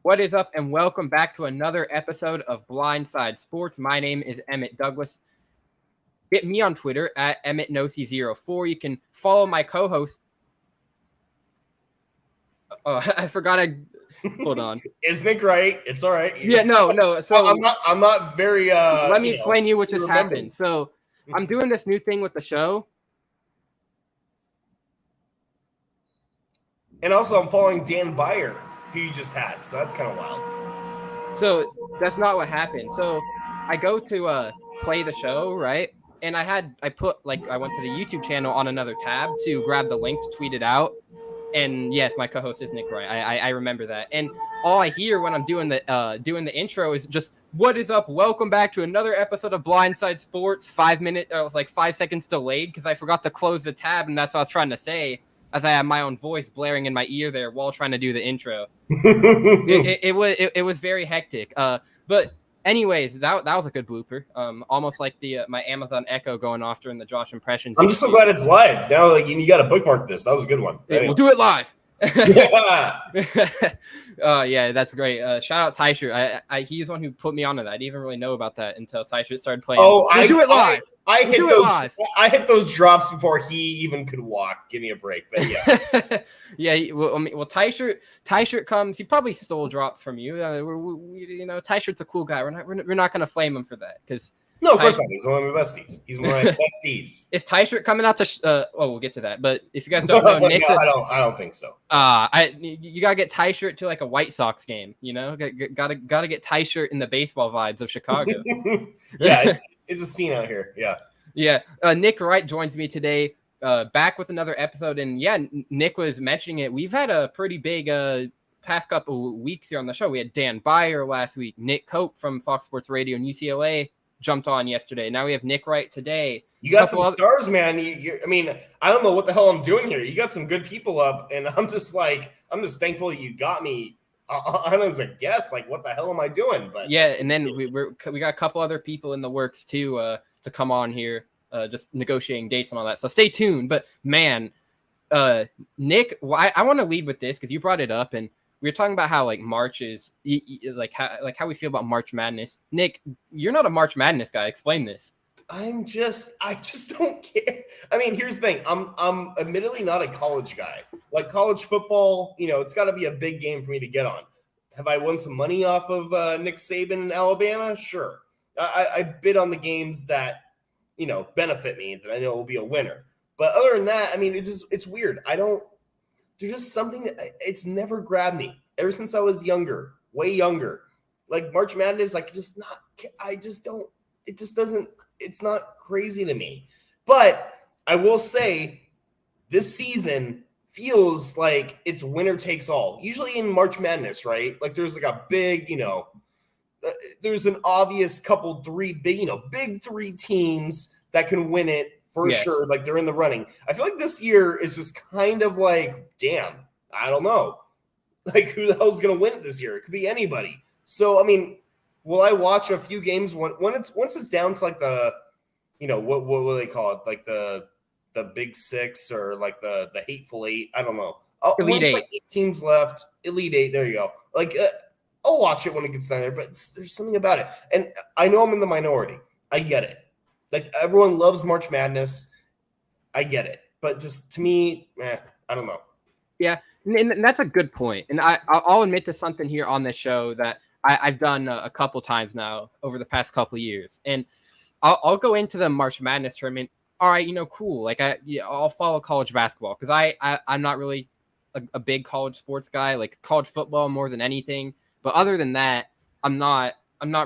What is up, and welcome back to another episode of Blindside Sports. My name is Emmett Douglas. Get me on Twitter at EmmettNosi04. You can follow my co-host. Oh, I forgot. Hold on. Is Nick right? It's all right. Yeah, no. So I'm not very. let me explain to you what just remember. happened. So I'm doing this new thing with the show. And also, I'm following Dan Beyer, who you just had. So that's kind of wild. So that's not what happened. So I go to play the show, right? And I went to the YouTube channel on another tab to grab the link to tweet it out. And yes, my co-host is Nick Roy. I remember that. And all I hear when I'm doing the intro is just, "What is up? Welcome back to another episode of Blindside Sports." 5 seconds delayed because I forgot to close the tab, and that's what I was trying to say, as I had my own voice blaring in my ear there while trying to do the intro. It was very hectic. But anyways, that was a good blooper. Almost like my Amazon Echo going off during the Josh impressions. I'm just so glad it's live now. Like you got to bookmark this. That was a good one. We'll do it live. Yeah. Yeah, that's great. Shout out Tyshirt. He's the one who put me onto that. I didn't even really know about that until Tyshirt started playing. Do it live. I hit those drops before he even could walk. Give me a break, but yeah. Yeah. Well, Tyshirt comes. He probably stole drops from you. Tyshirt's a cool guy. We're not gonna flame him for that because. No, of course not. He's one of my besties. He's one of my besties. Is Tyshirt coming out to? We'll get to that. But if you guys don't know, Nick, I don't think so. You gotta get Tyshirt to like a White Sox game. You know, gotta get Tyshirt in the baseball vibes of Chicago. Yeah, it's a scene out here. Yeah. Yeah. Nick Wright joins me today, back with another episode, and yeah, Nick was mentioning it. We've had a pretty big past couple weeks here on the show. We had Dan Beyer last week, Nick Cope from Fox Sports Radio and UCLA jumped on yesterday. Now we have Nick Wright today. You got some stars, man. I mean, I don't know what the hell I'm doing here. You got some good people up, and I'm just thankful you got me on as a guest. Like, what the hell am I doing? But yeah, and then we got a couple other people in the works too to come on here, just negotiating dates and all that. So stay tuned. But man, Nick, I want to lead with this because you brought it up, and we were talking about how like March is how we feel about March Madness. Nick, you're not a March Madness guy. Explain this. I just don't care. I mean, here's the thing. I'm admittedly not a college guy. Like college football, it's got to be a big game for me to get on. Have I won some money off of Nick Saban in Alabama? Sure. I bid on the games that, benefit me, that I know will be a winner. But other than that, I mean, it's weird. There's just something that it's never grabbed me ever since I was younger, way younger. Like March Madness, it's not crazy to me. But I will say this season feels like it's winner takes all. Usually in March Madness, right? Like there's like a big, there's an obvious big three teams that can win it. For sure, like they're in the running. I feel like this year is just kind of like, damn, I don't know. Like, who the hell's going to win it this year? It could be anybody. So, I mean, will I watch a few games once it's down to like the, what will they call it? Like the Big Six or like the Hateful Eight? I don't know. Elite Eight. Like 8 teams left. Elite Eight. There you go. Like, I'll watch it when it gets down there, but there's something about it. And I know I'm in the minority. I get it. Like, everyone loves March Madness. I get it. But just to me, I don't know. Yeah, and that's a good point. And I'll admit to something here on this show that I've done a couple times now over the past couple of years. And I'll go into the March Madness tournament. All right, cool. Like, I'll follow college basketball because I'm not really a big college sports guy, like college football more than anything. But other than that, I'm not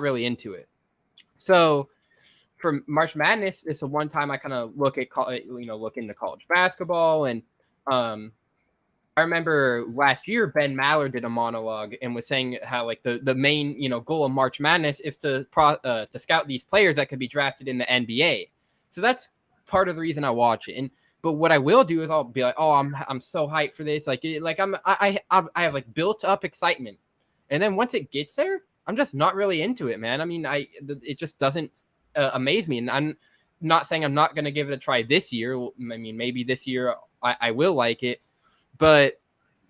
really into it. So for March Madness, it's the one time I kind of look into college basketball. And I remember last year Ben Maller did a monologue and was saying how like the main goal of March Madness is to scout these players that could be drafted in the NBA. So that's part of the reason I watch it. But what I will do is I'll be like, oh, I'm so hyped for this. I have like built up excitement, and then once it gets there, I'm just not really into it, man. I mean, it just doesn't amaze me, and I'm not saying I'm not going to give it a try this year. I mean, maybe this year I will like it, but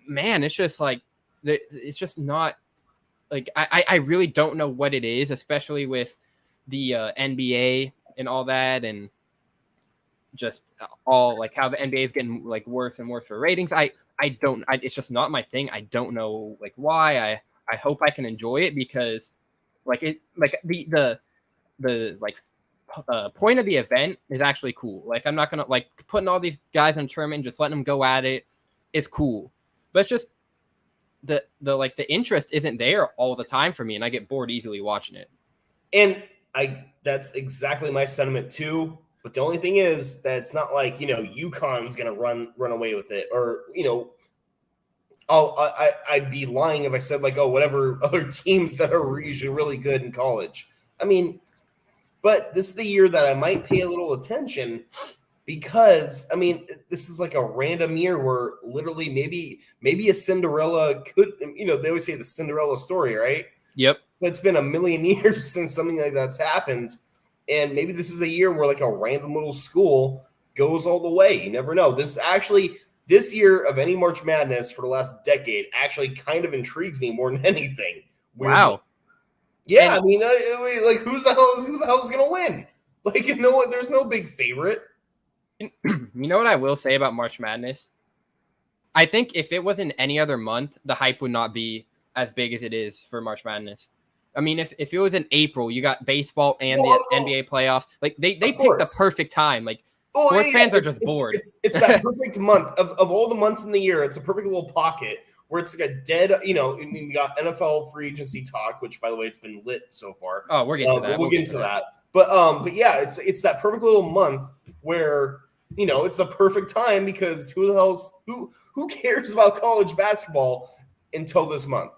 man, it's just like it's just not like I really don't know what it is, especially with the NBA and all that, and just all like how the NBA is getting like worse and worse for ratings. It's just not my thing. I don't know like why. I hope I can enjoy it because like the like point of the event is actually cool. Like I'm not gonna like putting all these guys in a tournament and just letting them go at it is cool, but it's just the like the interest isn't there all the time for me, and I get bored easily watching it. And that's exactly my sentiment too. But the only thing is that it's not like, UConn's going to run away with it, or, I'd be lying if I said like, oh, whatever other teams that are usually really good in college. I mean, but this is the year that I might pay a little attention because, I mean, this is like a random year where literally maybe a Cinderella could, they always say the Cinderella story, right? Yep. But it's been a million years since something like that's happened. And maybe this is a year where like a random little school goes all the way. You never know. This year of any March Madness for the last decade actually kind of intrigues me more than anything. Wow. Yeah, and, I mean, like who the hell is going to win? Like, there's no big favorite. You know what I will say about March Madness? I think if it was in any other month, the hype would not be as big as it is for March Madness. I mean, if it was in April, you got baseball and the NBA playoffs. Like they picked the perfect time. Like sports fans are just bored. It's that perfect month of all the months in the year. It's a perfect little pocket where it's like a dead. I mean, we got NFL free agency talk, which by the way, it's been lit so far. Oh, we're getting to that. We'll get into that. But yeah, it's that perfect little month where it's the perfect time because who cares about college basketball until this month?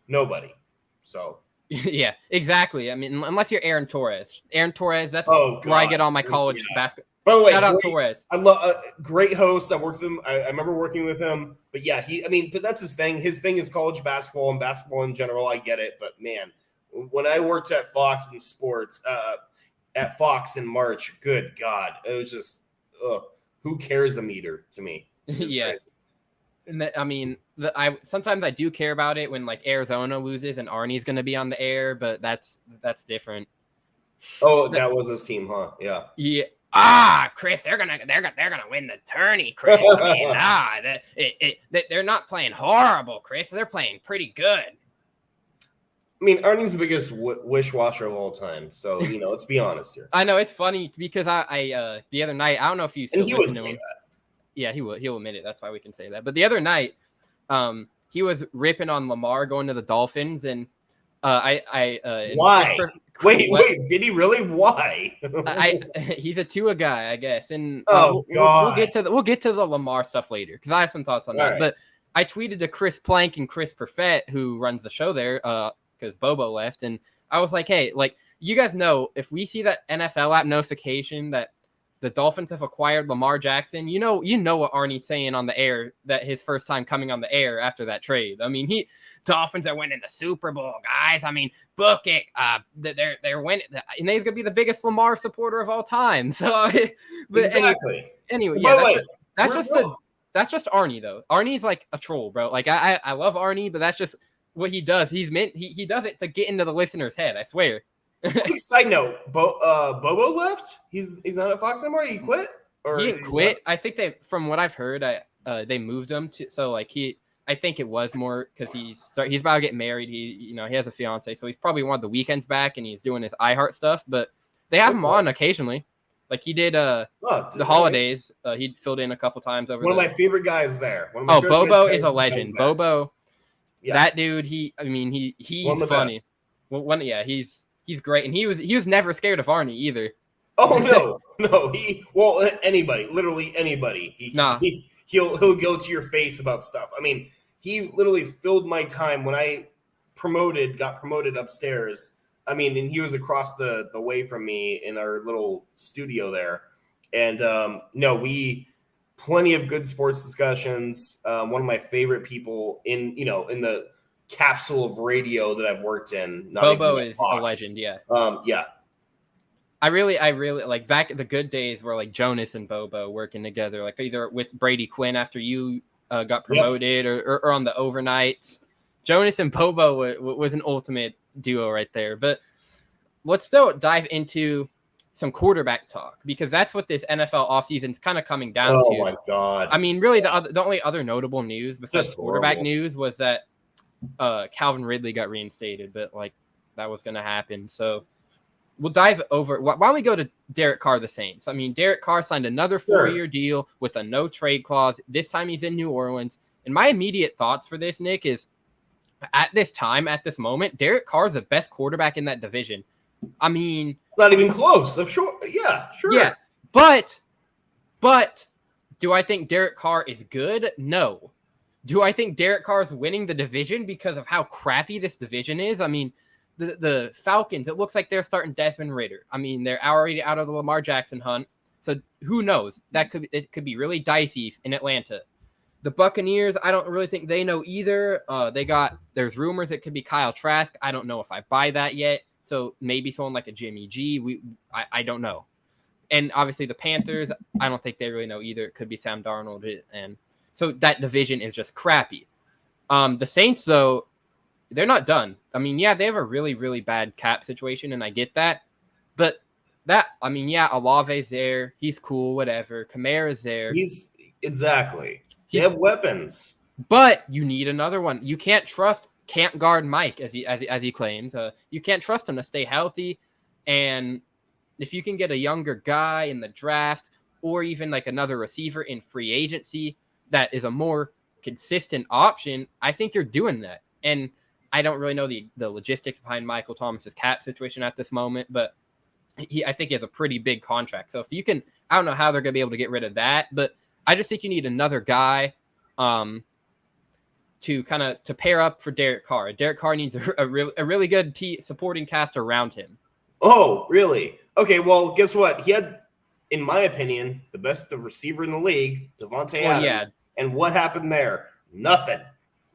Nobody. So. Yeah, exactly. I mean, unless you're Aaron Torres. That's where I get all my college basketball. By the way, shout out Torres. I love great host. I worked with him. I remember working with him. But yeah, but that's his thing. His thing is college basketball and basketball in general. I get it. But man, when I worked at Fox in sports, at Fox in March, good God, it was just, who cares a meter to me? Yeah. Crazy. And I mean, sometimes I do care about it when like Arizona loses and Arnie's going to be on the air, but that's different. Oh, that was his team, huh? Yeah. Yeah. Chris, they're gonna win the tourney, Chris. I mean, they're not playing horrible, Chris. They're playing pretty good. I mean, Arnie's the biggest wish-washer of all time, so let's be honest here. I know it's funny because I the other night, I don't know if you still he would say that. Yeah, he will. He'll admit it. That's why we can say that. But the other night, he was ripping on Lamar going to the Dolphins, and why? Wait, did he really? Why? He's a Tua guy, I guess. And God, we'll get to the Lamar stuff later because I have some thoughts on that. Right. But I tweeted to Chris Plank and Chris Perfett, who runs the show there, because Bobo left, and I was like, hey, like you guys know, if we see that NFL app notification that the Dolphins have acquired Lamar Jackson, you know what Arnie's saying on the air, that his first time coming on the air after that trade. I mean, Dolphins are winning the Super Bowl, guys. I mean, book it. They're winning, and he's gonna be the biggest Lamar supporter of all time. So, but exactly. Anyway, yeah, that's just Arnie though. Arnie's like a troll, bro. Like I love Arnie, but that's just what he does. He does it to get into the listener's head. I swear. Side note, Bobo left. He's not at Fox anymore. He quit. Or he quit. I think from what I've heard, they moved him to. So like I think it was more because he's about to get married. He has a fiance, so he's probably wanted the weekends back, and he's doing his iHeart stuff. But they have him on occasionally. Like he did the holidays. He filled in a couple times over. One of my favorite guys there. Bobo is a legend. Bobo, yeah. That dude. He's funny. Well, he's great, and he was never scared of Arnie either. Oh no, anybody, literally anybody. He'll go to your face about stuff. I mean, he literally filled my time when I got promoted upstairs. I mean, and he was across the way from me in our little studio there, and plenty of good sports discussions. One of my favorite people in the capsule of radio that I've worked in. Bobo is a legend, yeah. Yeah. I really like back at the good days where like Jonas and Bobo working together, like either with Brady Quinn after you got promoted, or on the overnights. Jonas and Bobo was an ultimate duo right there. But let's still dive into some quarterback talk, because that's what this NFL offseason is kind of coming down to. Oh my God. I mean, really, the only other notable news besides Just quarterback horrible. news was that Calvin Ridley got reinstated, but like that was going to happen. So we'll dive over. Why don't we go to Derick Carr, the Saints? I mean, Derick Carr signed another 4-year deal with a no trade clause. This time he's in New Orleans. And my immediate thoughts for this, Nick, is at this moment, Derick Carr is the best quarterback in that division. I mean, it's not even close. I'm sure. Yeah, sure. Yeah, but do I think Derick Carr is good? No. Do I think Derick Carr is winning the division because of how crappy this division is? I mean, the Falcons, it looks like they're starting Desmond Ridder. I mean, they're already out of the Lamar Jackson hunt. So who knows? It could be really dicey in Atlanta. The Buccaneers, I don't really think they know either. There's rumors it could be Kyle Trask. I don't know if I buy that yet. So maybe someone like a Jimmy G. I don't know. And obviously the Panthers, I don't think they really know either. It could be Sam Darnold. And so that division is just crappy. The Saints, though, they're not done. I mean, yeah, they have a really, really bad cap situation, and I get that. But Olave's there. He's cool, whatever. Kamara's there. They have weapons. But you need another one. You can't guard Mike, as he claims. You can't trust him to stay healthy. And if you can get a younger guy in the draft, or even like another receiver in free agency that is a more consistent option, I think you're doing that. And I don't really know the logistics behind Michael Thomas's cap situation at this moment, but I think he has a pretty big contract. So if you can, I don't know how they're going to be able to get rid of that, but I just think you need another guy to pair up for Derick Carr. Derick Carr needs a really good supporting cast around him. Oh, really? Okay, well, guess what? He had, in my opinion, the best receiver in the league, Devontae Adams. Yeah. And what happened there? Nothing.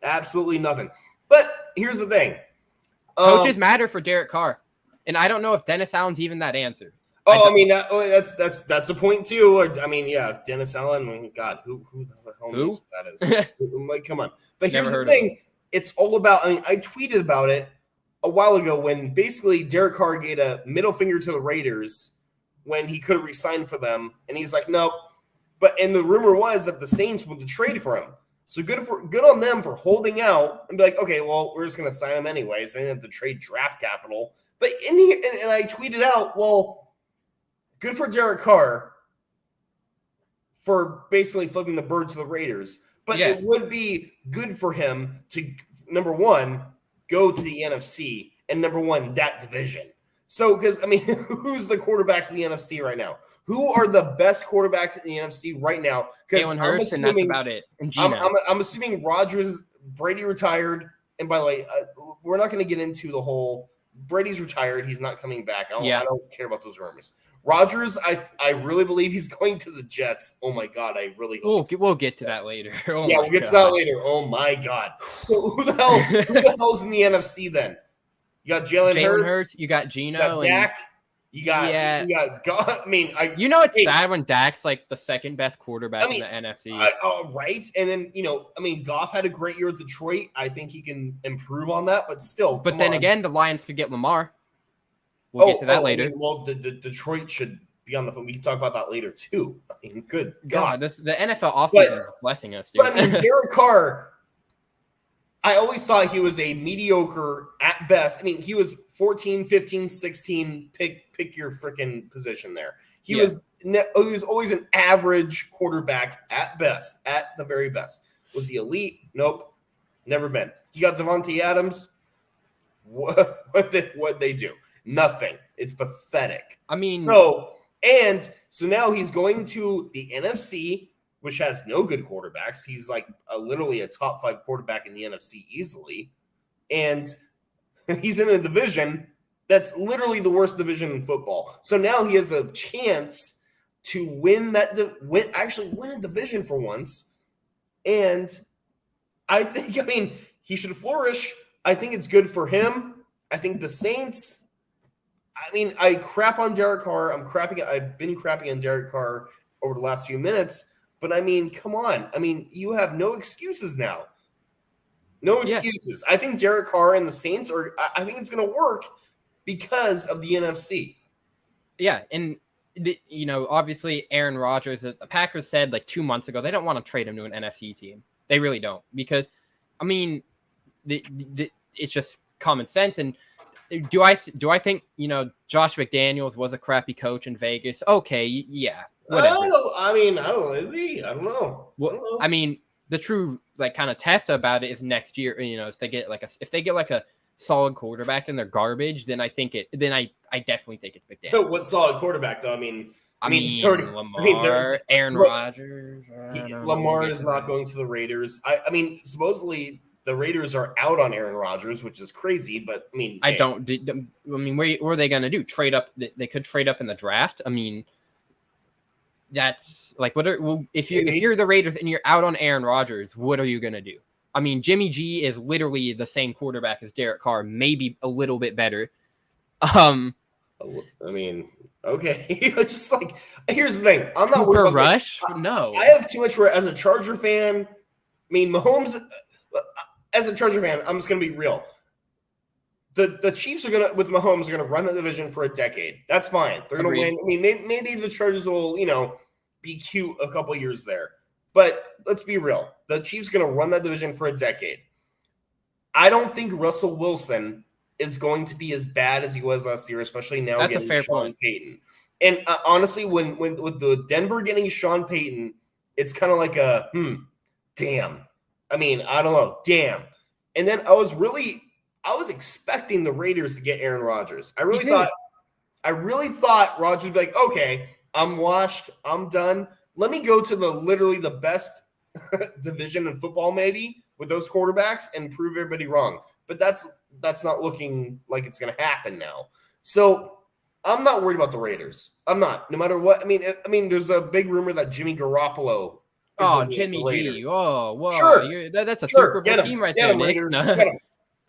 Absolutely nothing. But here's the thing. Coaches matter for Derick Carr. And I don't know if Dennis Allen's even that answer. That's a point too. I mean, yeah, Dennis Allen. God, who the hell knows who that is? Like, come on. But here's the thing. It's all about. I mean, I tweeted about it a while ago when basically Derick Carr gave a middle finger to the Raiders when he could have re-signed for them, and he's like, nope. And the rumor was that the Saints would trade for him. So good on them for holding out and be like, okay, well, we're just going to sign him anyways. They didn't have to trade draft capital. But in here, and I tweeted out, well, good for Derick Carr for basically flipping the bird to the Raiders. But It would be good for him to, number one, go to the NFC, and number one, that division. So, because, I mean, who's the quarterbacks in the NFC right now? Who are the best quarterbacks in the NFC right now? Because Jalen Hurts, and that's about it. And Gino. I'm assuming Rodgers, Brady retired. And by the way, we're not going to get into the whole Brady's retired. He's not coming back. I don't care about those rumors. Rodgers, I really believe he's going to the Jets. Oh, my God. I really hope we'll get to that later. We'll get to that later. Oh, my God. Who the hell's in the NFC then? You got Jalen Hurts. You got Gino. You got Dak. You got God. I mean, it's sad when Dak's like the second best quarterback in the NFC. Right. And then, Goff had a great year at Detroit. I think he can improve on that, but still. But then again, the Lions could get Lamar. We'll get to that later. The Detroit should be on the phone. We can talk about that later too. I mean, good God. The NFL offseason is blessing us, dude. But Derick Carr, I always thought he was a mediocre at best. I mean, he was 14, 15, 16, pick your freaking position there. He was always an average quarterback at best, at the very best. Was he elite? Nope. Never been. He got Devontae Adams. What they do? Nothing. It's pathetic. I mean, so now he's going to the NFC, which has no good quarterbacks. He's like literally a top 5 quarterback in the NFC easily. And he's in a division that's literally the worst division in football. So now he has a chance to win win a division for once. And I think, he should flourish. I think it's good for him. I think the Saints, I crap on Derick Carr. I've been crapping on Derick Carr over the last few minutes. But, come on. You have no excuses now. No Yeah, excuses. I think Derick Carr and the Saints are. I think it's going to work because of the NFC. yeah, and obviously Aaron Rodgers. The Packers said like 2 months ago they don't want to trade him to an NFC team. They really don't because, I mean, it's just common sense. And do I think Josh McDaniels was a crappy coach in Vegas? Okay, yeah, whatever. I don't know. Is he? I don't know. Well, I mean, the true like kind of test about it is next year. If they get like a solid quarterback and they're garbage, then I definitely think it's McDaniels. What solid quarterback though? I mean, it's already Lamar, Aaron Rodgers. Lamar is not going to the Raiders. I mean, supposedly the Raiders are out on Aaron Rodgers, which is crazy. But I mean, what are they going to do? Trade up? They could trade up in the draft. I mean, that's like if you're the Raiders and you're out on Aaron Rodgers, what are you going to do? I mean, Jimmy G is literally the same quarterback as Derek Carr, maybe a little bit better. I mean, okay. Just like, here's the thing. I'm not Cooper Rush. No, I have too much as a Charger fan. I mean, Mahomes. As a Charger fan, I'm just gonna be real. The Chiefs with Mahomes are gonna run the division for a decade. That's fine. They're gonna win. I mean, maybe the Chargers will, be cute a couple years there. But let's be real. The Chiefs are gonna run that division for a decade. I don't think Russell Wilson is going to be as bad as he was last year, especially now that's getting a fair Sean point. Payton. And honestly, when with the Denver getting Sean Payton, it's kind of like a damn. I mean, I don't know, damn. And then I was expecting the Raiders to get Aaron Rodgers. I really thought Rodgers would be like, okay, I'm washed, I'm done. Let me go to literally the best division in football, maybe with those quarterbacks, and prove everybody wrong. But that's not looking like it's going to happen now. So I'm not worried about the Raiders. I'm not. No matter what. I mean, there's a big rumor that Jimmy Garoppolo. Jimmy G. Oh, whoa. Sure. That's a Super Bowl team right there, Nick.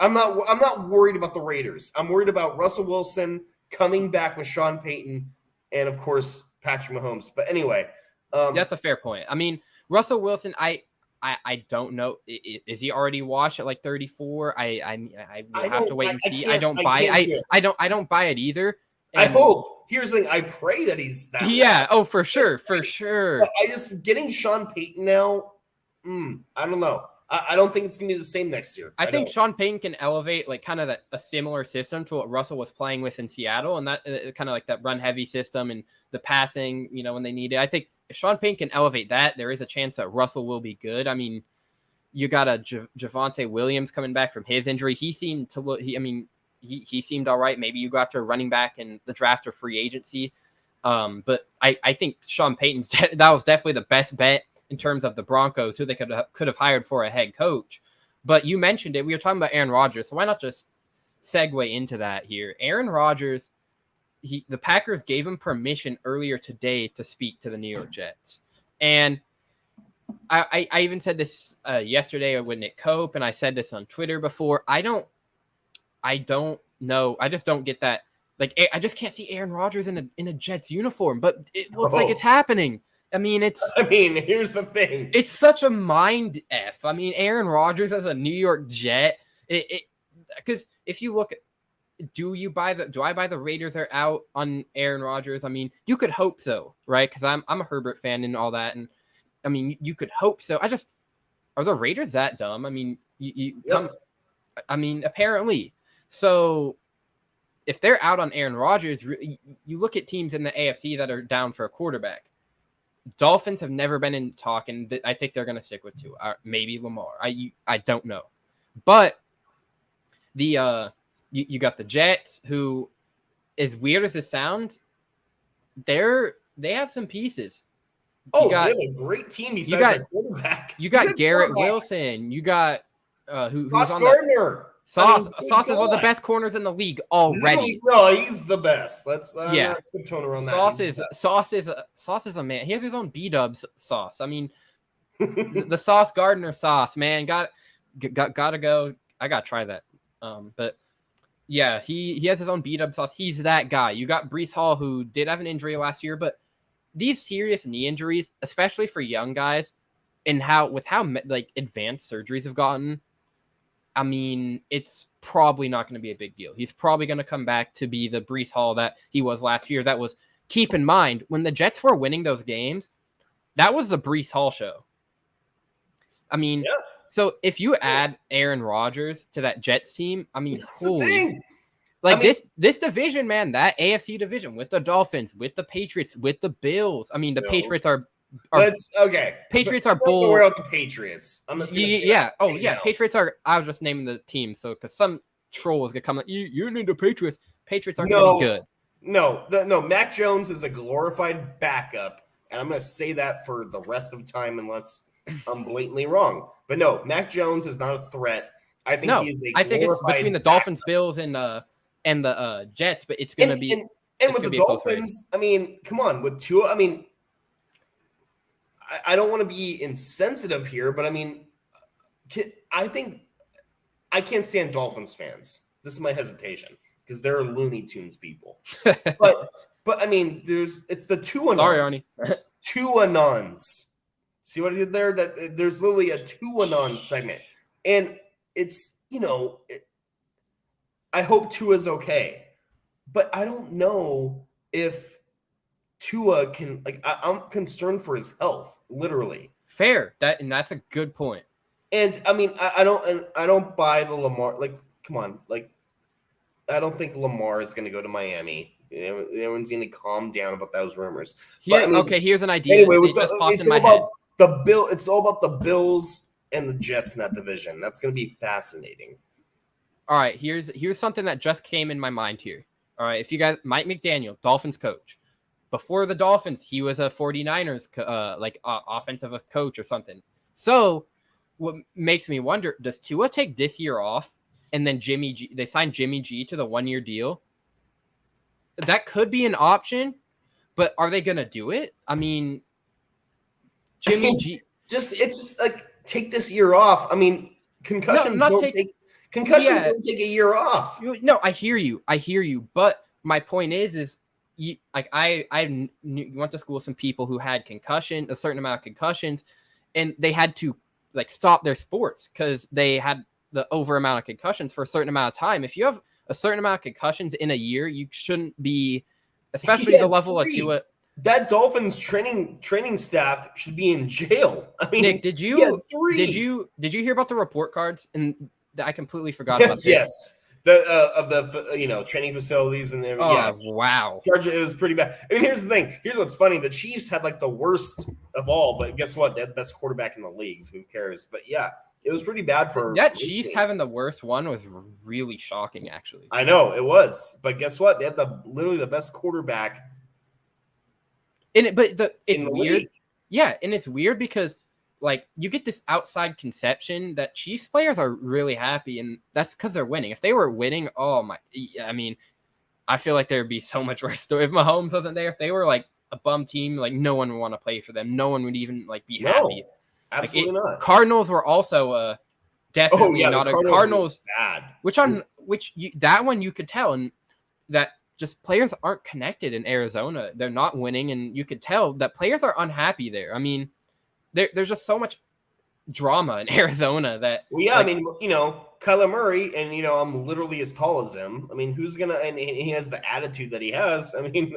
I'm not worried about the Raiders. I'm worried about Russell Wilson coming back with Sean Payton and, of course, Patrick Mahomes. But anyway. That's a fair point. I mean, Russell Wilson, I don't know. Is he already washed at like 34? I will have to wait and see. I don't buy it either. And I hope. Here's the thing. I pray that he's that. Yeah. Oh, for sure. For sure. But I just getting Sean Payton now. I don't know. I don't think it's gonna be the same next year. I think Sean Payton can elevate like kind of a similar system to what Russell was playing with in Seattle, and that kind of like that run heavy system and the passing. When they need it. I think if Sean Payton can elevate that, there is a chance that Russell will be good. I mean, you got a Javonte Williams coming back from his injury. He seemed to look. He seemed all right. Maybe you go after a running back in the draft or free agency. But I think Sean Payton's that was definitely the best bet in terms of the Broncos, who they could have hired for a head coach. But you mentioned it. We were talking about Aaron Rodgers, so why not just segue into that here? Aaron Rodgers, the Packers gave him permission earlier today to speak to the New York Jets. And I even said this yesterday with Nick Cope, and I said this on Twitter before. I don't know. I just don't get that. Like, I just can't see Aaron Rodgers in a Jets uniform, but it looks like it's happening. I mean, here's the thing. It's such a mind F. I mean, Aaron Rodgers as a New York Jet. Because if you look at, do I buy the Raiders are out on Aaron Rodgers? I mean, you could hope so, right? Because I'm a Herbert fan and all that. And I mean, you could hope so. Are the Raiders that dumb? I mean, apparently. So if they're out on Aaron Rodgers, you look at teams in the AFC that are down for a quarterback. Dolphins have never been in talk, and I think they're going to stick with two. Maybe Lamar. I don't know. But you got the Jets, who, as weird as it sounds, they have some pieces. They have a great team besides the quarterback. You got Garrett Wilson. You got who's on Gardner. Sauce is one of the best corners in the league already. No, he's the best. Let's not tone around that. Sauce is a man. He has his own B-dubs sauce. I mean, the Sauce Gardner sauce, man. Gotta go. I gotta try that. But yeah, he has his own B-dub sauce. He's that guy. You got Breece Hall, who did have an injury last year, but these serious knee injuries, especially for young guys, and how advanced surgeries have gotten, I mean, it's probably not going to be a big deal. He's probably going to come back to be the Breece Hall that he was last year. That was, keep in mind, when the Jets were winning those games, that was the Breece Hall show. I mean, Yeah. so if you add Aaron Rodgers to that Jets team, I mean, That's the thing. like, I mean, this division, man, that AFC division with the Dolphins, with the Patriots, with the Bills. I mean, the Patriots are Patriots are bull. We're out the Patriots. I'm just gonna say yeah. Oh right yeah, now. Patriots are. I was just naming the team, so because some troll is gonna come like you need the Patriots. Patriots aren't gonna be good. No. Mac Jones is a glorified backup, and I'm gonna say that for the rest of time unless I'm blatantly wrong. But no, Mac Jones is not a threat. I think he is a glorified. I think it's between the Dolphins, Bills, and the Jets, but it's gonna be. And with the Dolphins, I mean, come on, with Tua, I mean, I don't want to be insensitive here, but I mean, I think I can't stand Dolphins fans. This is my hesitation because they're Looney Tunes people. but I mean, it's the Tua. Sorry, Arnie. Tua-nons. See what I did there? That there's literally a Tua-non segment, and it's I hope Tua's okay, but I don't know if Tua can, like, I'm concerned for his health, literally. Fair. That's a good point. And I mean, I don't buy the Lamar. Like, come on, like, I don't think Lamar is going to go to Miami. Everyone's going to calm down about those rumors. But, I mean, okay, here's an idea. Anyway, it's all about the Bills and the Jets in that division. That's going to be fascinating. All right, here's something that just came in my mind here. All right, if you guys, Mike McDaniel, Dolphins coach. Before the Dolphins, he was a 49ers offensive coach or something. So what makes me wonder, does Tua take this year off and then they sign Jimmy G to the 1-year deal? That could be an option, but are they going to do it? I mean, G. It's like, take this year off. I mean, concussions don't take a year off. No, I hear you. But my point is I went to school with some people who had a certain amount of concussions, and they had to like stop their sports because they had the over amount of concussions for a certain amount of time. If you have a certain amount of concussions in a year, you shouldn't be, especially the level of Tua. That Dolphins training staff should be in jail. I mean, Nick, did you hear about the report cards? And I completely forgot about this. Yes. Of the training facilities and wow, it was pretty bad. I mean, here's the thing. Here's what's funny: the Chiefs had like the worst of all, but guess what? They had the best quarterback in the leagues. Who cares? But yeah, it was pretty bad for that. Chiefs having the worst one was really shocking, actually. I know it was, but guess what? They had literally the best quarterback. It's weird. League. Yeah, and it's weird because, like, you get this outside conception that Chiefs players are really happy, and that's because they're winning. If they were winning, I mean, I feel like there'd be so much worse. If Mahomes wasn't there, if they were like a bum team, like no one would want to play for them. No one would even like be happy. Absolutely not. Cardinals were also definitely not a Cardinals. Bad. That one you could tell, and that just players aren't connected in Arizona. They're not winning, and you could tell that players are unhappy there. I mean, there's just so much drama in Arizona that. Well, yeah, like, I mean, Kyler Murray, and I'm literally as tall as him. I mean, who's gonna? And he has the attitude that he has. I mean,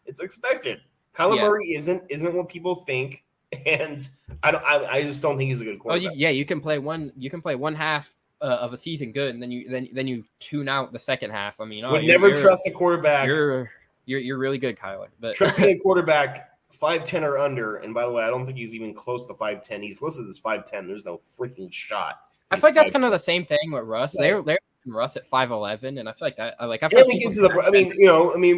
it's expected. Kyler Murray isn't what people think, and I just don't think he's a good quarterback. You can play one half of a season good, and then you tune out the second half. I mean, would never trust a quarterback. You're really good, Kyler. But trusting a quarterback 5'10" or under, and by the way, I don't think he's even close to 5'10". He's listed as 5'10". There's no freaking shot. I feel like that's kind of the same thing with Russ. They're Russ at 5'11", and I feel like that. We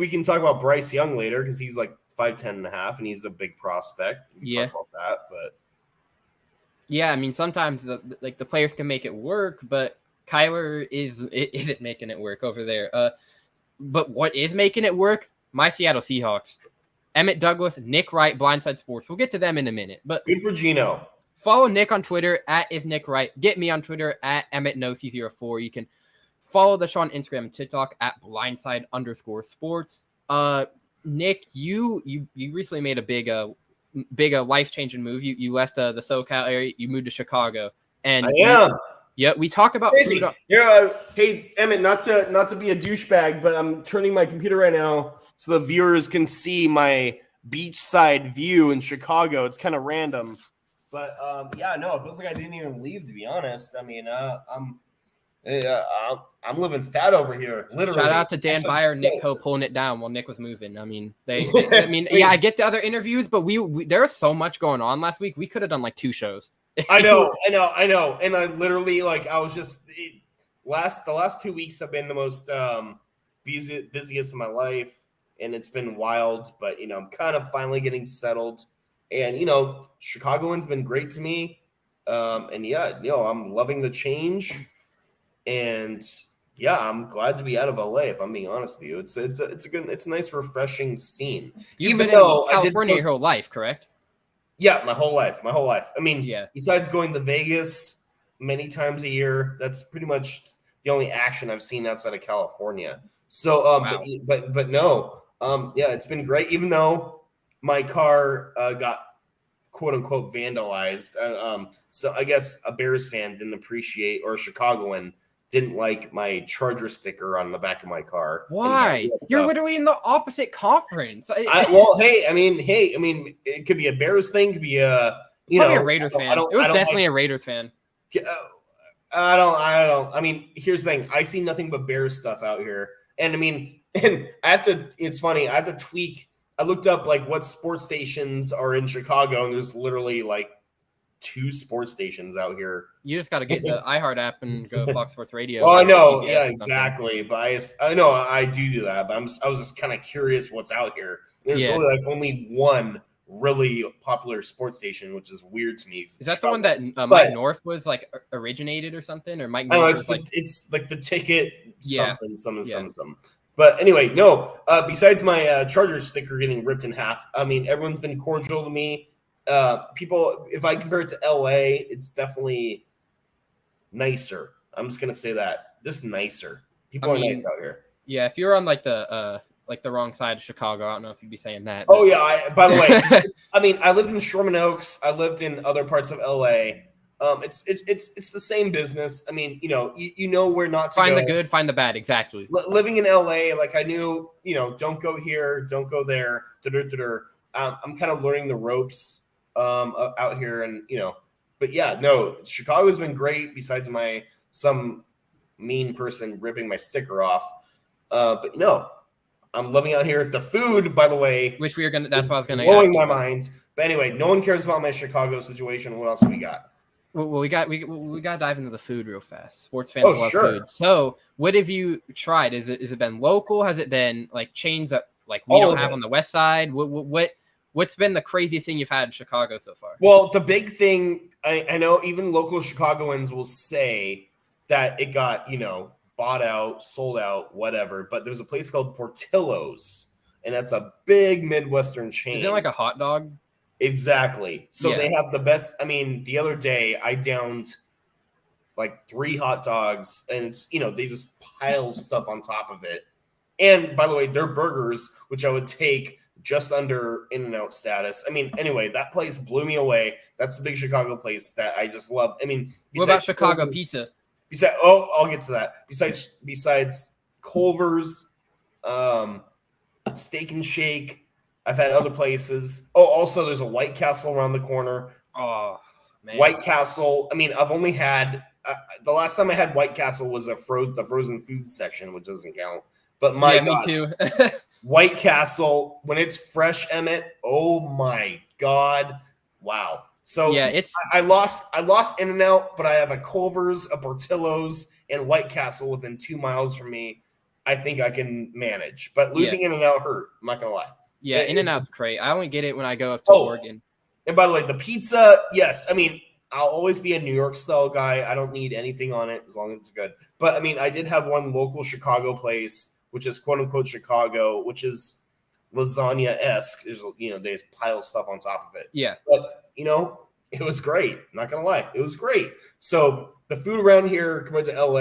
can talk about Bryce Young later because he's like 5'10" and a half, and he's a big prospect. We can talk about that, but yeah, I mean, sometimes the players can make it work, but Kyler isn't making it work over there. But what is making it work? My Seattle Seahawks. Emmett Douglas, Nick Wright, Blindside Sports. We'll get to them in a minute. But good for Gino. Follow Nick on Twitter @isNickWright. Get me on Twitter @EmmettNoC04. You can follow the show on Instagram and TikTok @Blindside_sports. Nick, you recently made a big life-changing move. You left the SoCal area. You moved to Chicago, and Yeah, we talk about Crazy. food. Hey Emmett, not to be a douchebag, but I'm turning my computer right now so the viewers can see my beachside view in Chicago. It's kind of random, but yeah, no, it feels like I didn't even leave. To be honest, I mean, I'm living fat over here, literally. Shout out to Dan Byer and Nick Coe pulling it down while Nick was moving. I mean, I mean, yeah, I get the other interviews, but we there was so much going on last week. We could have done like 2 shows. I know. And I literally I was just the last 2 weeks have been the most busiest of my life, and it's been wild. But I'm kind of finally getting settled, and Chicagoans been great to me, and yeah, I'm loving the change, and yeah, I'm glad to be out of LA. If I'm being honest with you, it's a nice, refreshing scene. You've Even been though in California your whole life, correct? Yeah, my whole life. I mean, yeah. Besides going to Vegas many times a year, that's pretty much the only action I've seen outside of California. So, Wow. but no, yeah, it's been great. Even though my car got quote unquote vandalized, so I guess a Bears fan didn't appreciate, or a Chicagoan didn't like my Charger sticker on the back of my car. Why? You're literally in the opposite conference. Well, hey, I mean, it could be a Bears thing, could be a probably a Raiders fan. It was definitely a Raiders fan. I don't. I mean, here's the thing. I see nothing but Bears stuff out here, and I mean, and I have to. It's funny. I have to tweak. I looked up what sports stations are in Chicago, and there's literally 2 sports stations out here. You just got to get the iHeart app and go to Fox Sports Radio. Oh, I know. Yeah, exactly. But I know I do that. But I was just kind of curious what's out here. There's really only one really popular sports station, which is weird to me. Is that the one that Mike North was originated or something? Or Mike North? It's the ticket something. But anyway, no. Besides my Chargers sticker getting ripped in half, I mean, everyone's been cordial to me. People, if I compare it to LA, it's definitely nicer. I'm just gonna say that. Just nicer. People are nice out here. Yeah, if you're on the wrong side of Chicago, I don't know if you'd be saying that. Oh yeah. By the way, I mean, I lived in Sherman Oaks. I lived in other parts of LA. It's the same business. I mean, you know where not to find go. the good, find the bad. Exactly. Living in LA, I knew, don't go here, don't go there. I'm kind of learning the ropes out here, and but yeah, no, Chicago's been great. Besides some mean person ripping my sticker off, but no, I'm living out here. The food, by the way, which that's what I was gonna blowing my mind. But anyway, no one cares about my Chicago situation. What else do we got? Well, we got to dive into the food real fast. Sports fans love food. So, what have you tried? Has it been local? Has it been chains that we don't have on the West Side? What's been the craziest thing you've had in Chicago so far? Well, the big thing, I know even local Chicagoans will say that it got, bought out, sold out, whatever. But there's a place called Portillo's, and that's a big Midwestern chain. Is it like a hot dog? Exactly. So they have the best. I mean, the other day I downed 3 hot dogs, and it's, they just pile stuff on top of it. And by the way, their burgers, which I would take just under In-N-Out status. I mean, anyway, that place blew me away. That's the big Chicago place that I just love. I mean, what about Chicago pizza? I'll get to that. Besides Culver's, Steak and Shake, I've had other places. Oh, also there's a White Castle around the corner. Oh, man. White Castle. I mean, I've only had the last time I had White Castle was the frozen food section, which doesn't count. But God, me too. White Castle, when it's fresh, Emmett, oh my God. Wow. So yeah, I lost In-N-Out, but I have a Culver's, a Portillo's, and White Castle within 2 miles from me. I think I can manage. But losing In-N-Out hurt. I'm not gonna lie. Yeah, In-N-Out's great. I only get it when I go up to Oregon. And by the way, the pizza, yes. I mean, I'll always be a New York style guy. I don't need anything on it as long as it's good. But I mean, I did have one local Chicago place, which is quote unquote Chicago, which is lasagna-esque. There's, they just pile stuff on top of it. Yeah. But, it was great. I'm not going to lie. It was great. So the food around here compared to LA,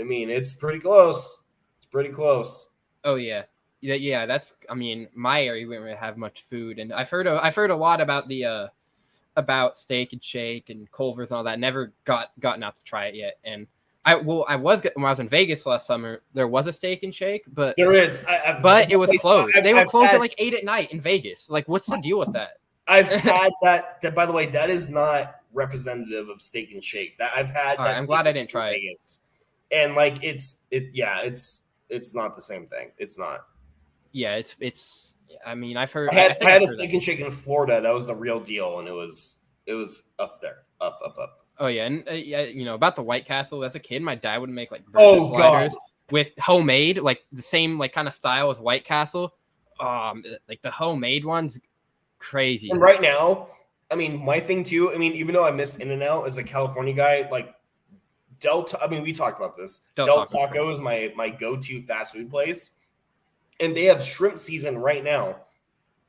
I mean, it's pretty close. It's pretty close. Oh, yeah. Yeah, my area, we don't really have much food. And I've heard a lot about the about Steak and Shake and Culver's and all that. Never gotten out to try it yet. And when I was in Vegas last summer, there was a Steak and Shake, but there is. But it was closed. They were closed at like 8 at night in Vegas. Like, what's the deal with that? I've had that. By the way, that is not representative of Steak and Shake. That I've had. I'm glad I didn't try Vegas. And like it's not the same thing. It's not. Yeah, it's. I mean, I've heard. I had a Steak and Shake in Florida. That was the real deal, and it was up there, up. Oh yeah, and about the White Castle. As a kid, my dad would make like sliders with homemade, like the same like kind of style as White Castle. Like the homemade ones, crazy. And right now, I mean, my thing too. I mean, even though I miss In-N-Out as a California guy, like Delta. I mean, we talked about this. Del Taco is my go-to fast food place, and they have shrimp season right now,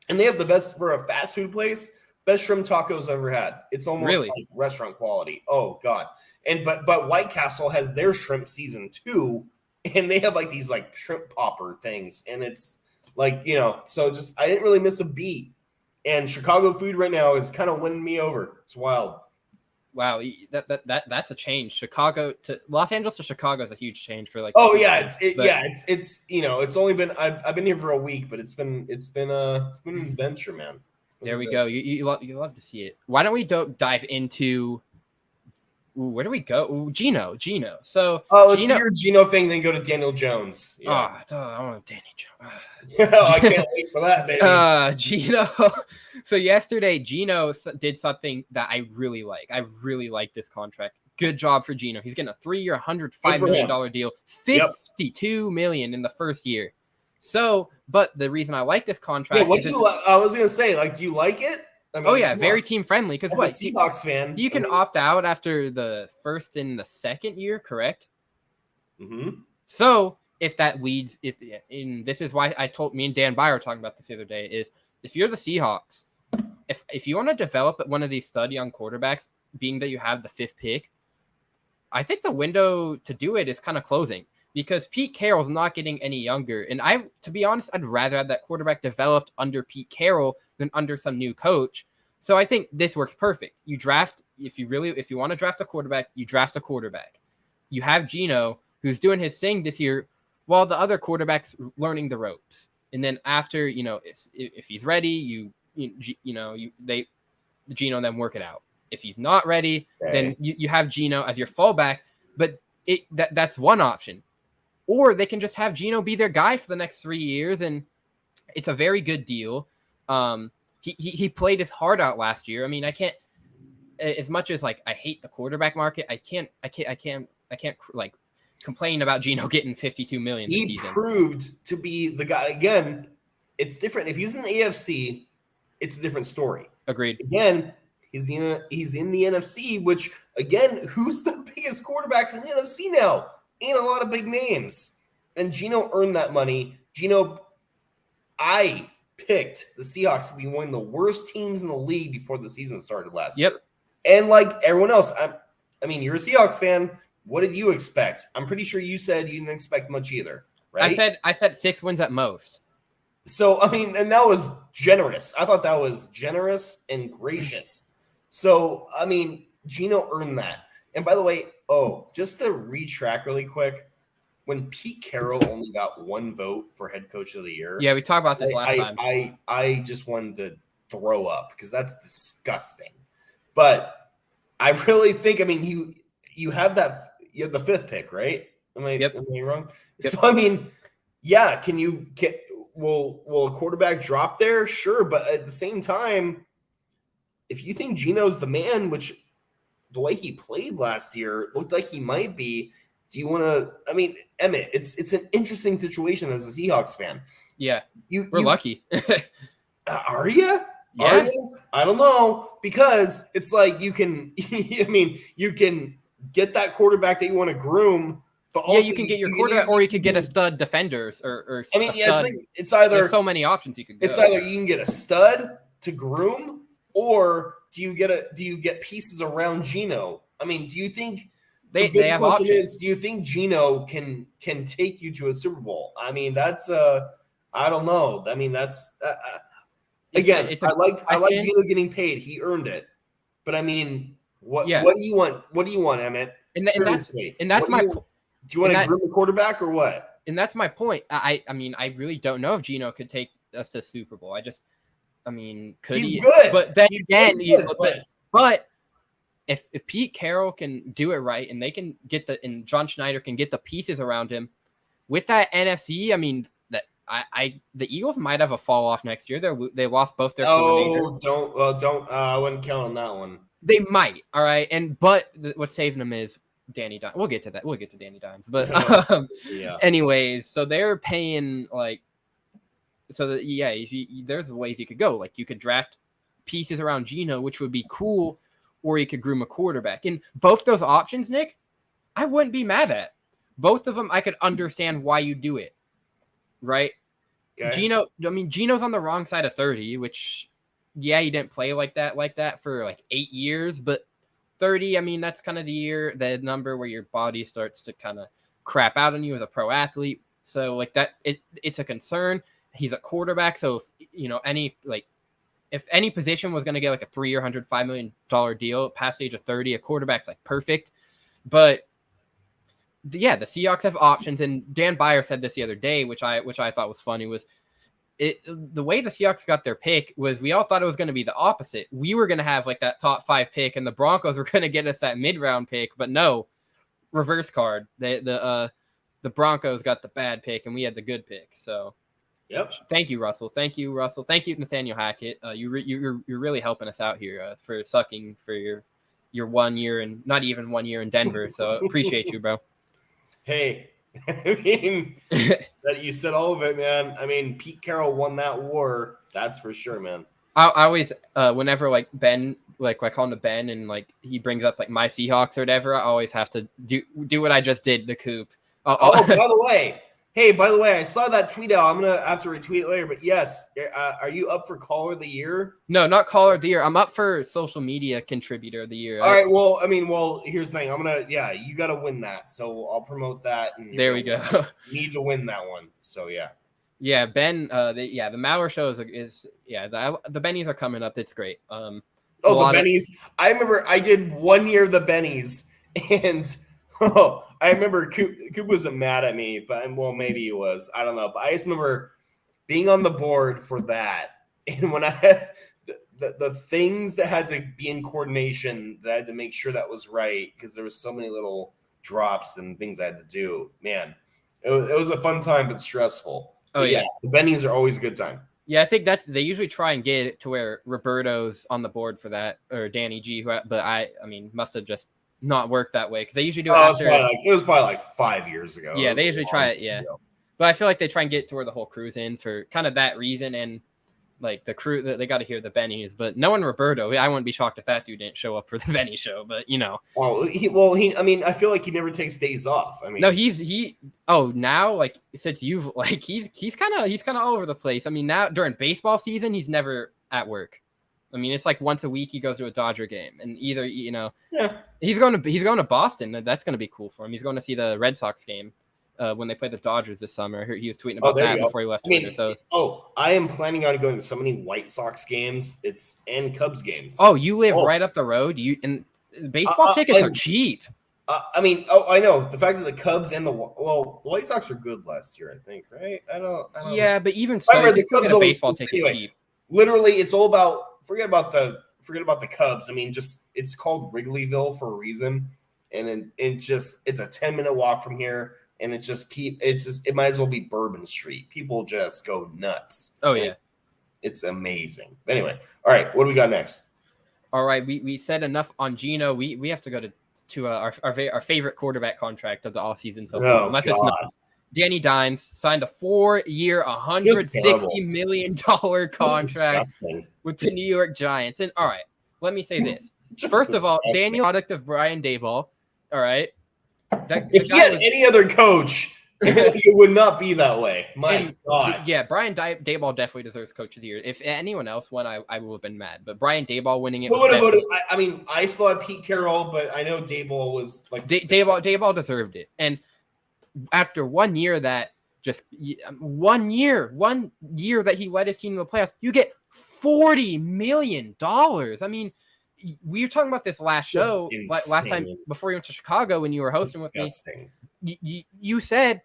and they have the best for a fast food place. Best shrimp tacos I've ever had. It's almost like restaurant quality. Oh God! And but White Castle has their shrimp season too, and they have like these like shrimp popper things, and it's like so just I didn't really miss a beat. And Chicago food right now is kind of winning me over. It's wild. Wow, that's a change. Chicago to Los Angeles to Chicago is a huge change for like. Oh yeah, it's only been I've been here for a week, but it's been an adventure, man. There we go. You love to see it. Why don't we dive into? Where do we go? Gino. So let's hear your Gino thing, then go to Daniel Jones. Yeah. I want Danny Jones. I can't wait for that, baby. Gino. So yesterday, Gino did something that I really like. I really like this contract. Good job for Gino. He's getting a 3-year, $105 million deal, $52 million in the first year. So, but the reason I like this contract. Yeah, I was gonna say, like, do you like it? I mean, very team friendly. Because a Seahawks fan, you can opt out after the first and the second year, correct? Mm-hmm. So if that leads, this is why I told me and Dan Byer were talking about this the other day, is if you're the Seahawks, if you want to develop one of these stud young quarterbacks, being that you have the 5th pick, I think the window to do it is kind of closing. Because Pete Carroll's not getting any younger. And to be honest, I'd rather have that quarterback developed under Pete Carroll than under some new coach. So I think this works perfect. You draft, if you want to draft a quarterback, you draft a quarterback. You have Gino, who's doing his thing this year, while the other quarterback's learning the ropes. And then after, if he's ready, Gino and them work it out. If he's not ready, then you have Gino as your fallback. But that's one option. Or they can just have Gino be their guy for the next 3 years, and it's a very good deal. He played his heart out last year. I mean, I can't, as much as like I hate the quarterback market, I can't like complain about Gino getting $52 million this season. He proved to be the guy. Again, it's different. If he's in the AFC, it's a different story. Agreed. Again, he's in the NFC, which again, who's the biggest quarterbacks in the NFC now? Ain't a lot of big names. And Gino earned that money. I picked the Seahawks to be one of the worst teams in the league before the season started last year. And like everyone else, I mean, you're a Seahawks fan. What did you expect? I'm pretty sure you said you didn't expect much either, right? I said 6 wins at most. So, I mean, and that was generous. I thought that was generous and gracious. So, I mean, Gino earned that. And by the way, just to retrack really quick, when Pete Carroll only got 1 vote for head coach of the year. Yeah, we talked about this last time. I just wanted to throw up because that's disgusting. But I really think, I mean, you have the 5th pick, right? Am I wrong? Yep. So, I mean, yeah, can you get will a quarterback drop there? Sure, but at the same time, if you think Gino's the man, which the way he played last year looked like he might be, do you want to? I mean, Emmett, it's an interesting situation as a Seahawks fan. Yeah, we're lucky. Are you? Yeah. Are you? I don't know, because it's like you can. I mean, you can get that quarterback that you want to groom, but also you can get your quarterback, or you could get a stud defenders, or I mean, it's either. There's so many options you could go. It's either you can get a stud to groom, or do you get pieces around Gino? I mean, do you think they have options? Do you think Gino can take you to a Super Bowl? I mean, that's I don't know. I mean, that's again. I like Gino getting paid. He earned it. But I mean, what Yeah. what do you want? What do you want, Emmett? Seriously, that's my do you want to groom a quarterback or what? And that's my point. I mean, I really don't know if Geno could take us to Super Bowl. I mean, could He's he? good. But then again, but if Pete Carroll can do it right and they can and John Schneider can get the pieces around him with that NFC, I mean, the Eagles might have a fall off next year. They lost both their coordinators. Don't. I wouldn't count on that one. They might. All right. But what's saving them is Danny Dimes. We'll get to that. We'll get to Danny Dimes. But anyways, so they're paying there's ways you could go. Like you could draft pieces around Geno, which would be cool, or you could groom a quarterback. And both those options, Nick, I wouldn't be mad at. Both of them, I could understand why you do it. Right? Okay. Geno's on the wrong side of 30, which he didn't play like that for like 8 years, but 30, I mean, that's kind of the number where your body starts to kind of crap out on you as a pro athlete. So like that, it's a concern. He's a quarterback. So if any position was going to get like a 3 or $105 million deal past the age of 30, a quarterback's like perfect. But the Seahawks have options. And Dan Byer said this the other day, which I thought was funny, was the way the Seahawks got their pick was we all thought it was going to be the opposite. We were going to have like that top 5 pick and the Broncos were going to get us that mid-round pick, but no, reverse card. The Broncos got the bad pick and we had the good pick. So yep. Thank you, Russell. Thank you, Nathaniel Hackett. You're really helping us out here for sucking for your 1 year and not even 1 year in Denver. So appreciate you, bro. Hey, I mean, that you said all of it, man. I mean, Pete Carroll won that war. That's for sure, man. I always, whenever like Ben, like I call him to Ben and like he brings up like my Seahawks or whatever, I always have to do what I just did, the coop. By the way, I saw that tweet out. I'm going to have to retweet it later, but yes. Are you up for Caller of the Year? No, not Caller of the Year. I'm up for Social Media Contributor of the Year. All right. Well, here's the thing. You got to win that. So I'll promote that. And there we go. You need to win that one. So, yeah. Yeah, Ben, the Mauer show the Bennies are coming up. It's great. The Bennies. I remember I did 1 year of the Bennies and I remember Coop wasn't mad at me, but maybe he was. I don't know. But I just remember being on the board for that. And when I had the things that had to be in coordination that I had to make sure that was right, because there was so many little drops and things I had to do, man, it was a fun time, but stressful. Oh, but yeah. The Bennies are always a good time. Yeah, I think they usually try and get it to where Roberto's on the board for that, or Danny G, but I mean, must have just not worked that way because they usually do it after. It was probably like 5 years ago. Yeah, they usually try it. Yeah, but I feel like they try and get to where the whole crew's in for kind of that reason, and like the crew, they got to hear the Bennies, but knowing Roberto, I wouldn't be shocked if that dude didn't show up for the Benny show. But I mean, I feel like he never takes days off. I mean, no, now like since you've like he's kind of all over the place. I mean, now during baseball season, he's never at work. I mean, it's like once a week he goes to a Dodger game, and either he's going to Boston. That's going to be cool for him. He's going to see the Red Sox game when they play the Dodgers this summer. He was tweeting about that before he left Twitter. I am planning on going to so many White Sox games. and Cubs games. Oh, you live right up the road. And baseball tickets are cheap. I know the fact that the Cubs and the White Sox were good last year. I think, right? I don't know. But even so, the Cubs a baseball ticket cheap. Literally, it's all about. Forget about the Cubs. I mean, just it's called Wrigleyville for a reason, and it's a 10-minute walk from here, and it might as well be Bourbon Street. People just go nuts. Oh yeah, it's amazing. Anyway, all right, what do we got next? All right, we said enough on Geno. We have to go to our favorite quarterback contract of the offseason so far. Unless it's not. Danny Dimes signed a 4-year, $160 million contract with the New York Giants. And all right, let me say this. First of all, Daniel, product of Brian Daboll. All right. If he had any other coach, it would not be that way. My God. Yeah, Brian Daboll definitely deserves Coach of the Year. If anyone else won, I would have been mad. But Brian Daboll winning it. I mean, I still had Pete Carroll, but I know Daboll was like Daboll deserved it. And after 1 year that just 1 year that he led his team to the playoffs, you get $40 million. I mean, we were talking about this last Just show, last time insane. before you went to Chicago when you were hosting with me. Disgusting. You said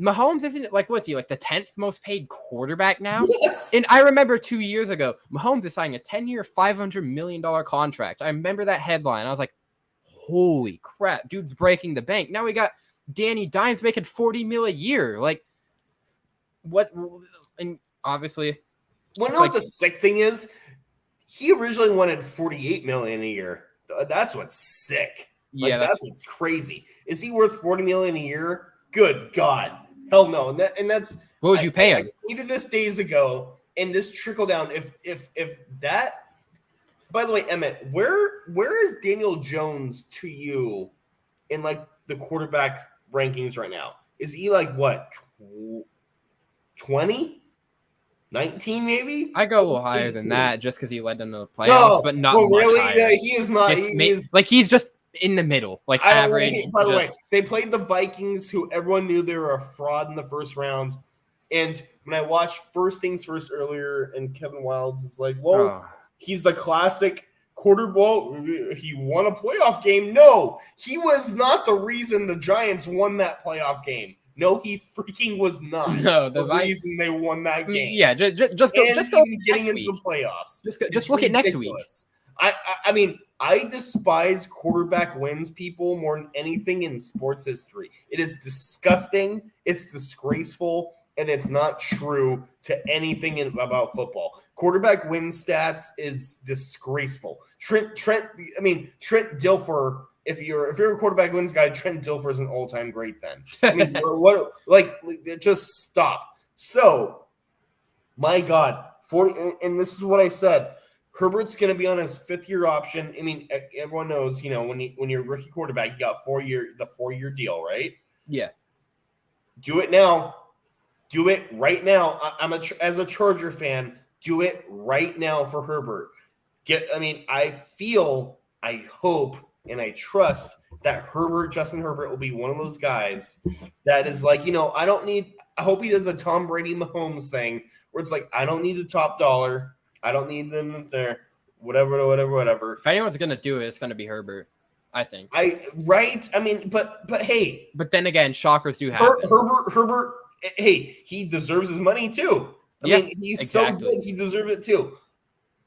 Mahomes isn't like, what's he, like the 10th most paid quarterback now? Yes. And I remember 2 years ago, Mahomes is signing a 10-year, $500 million contract. I remember that headline. I was like, holy crap, dude's breaking the bank. Now we got Danny Dimes making $40 million a year. Like, what? And obviously, Well, you know what the sick thing is? He originally wanted $48 million a year. That's what's sick. Yeah, that's what's crazy. Is he worth $40 million a year? Good God, hell no. And that's what would you pay him? I tweeted this days ago, and this trickle down. If that. By the way, Emmett, where is Daniel Jones to you in like the quarterback rankings right now? Is he like what 20? 19 maybe? I go a little higher than that just because he led them to the playoffs, but not much really. higher. Yeah, he is not. He's just in the middle, like average. By the way, they played the Vikings, who everyone knew they were a fraud in the first round. And when I watched First Things First earlier, and Kevin Wildes is like, well, he's the classic quarterback. He won a playoff game. No, he was not the reason the Giants won that playoff game. No, he freaking was not. No, the reason they won that game. Yeah, just go getting into the playoffs. Just look at next week. I mean, I despise quarterback wins people more than anything in sports history. It is disgusting. It's disgraceful, and it's not true to anything about football. Quarterback win stats is disgraceful. Trent Dilfer. If you're a quarterback wins guy, Trent Dilfer is an all-time great. Then I mean, just stop. So, my God, 40, and this is what I said. Herbert's going to be on his 5th-year option. I mean, everyone knows, when you're a rookie quarterback, you got the 4-year deal, right? Yeah. Do it now. Do it right now. As a Charger fan, do it right now for Herbert. I hope, and I trust that Justin Herbert will be one of those guys that is like, I hope he does a Tom Brady Mahomes thing where it's like, I don't need the top dollar. I don't need them there. Whatever. If anyone's going to do it, it's going to be Herbert, I think. Right? I mean, but hey. But then again, shockers do happen. Herbert, hey, he deserves his money too. I mean, he's so good. He deserves it too.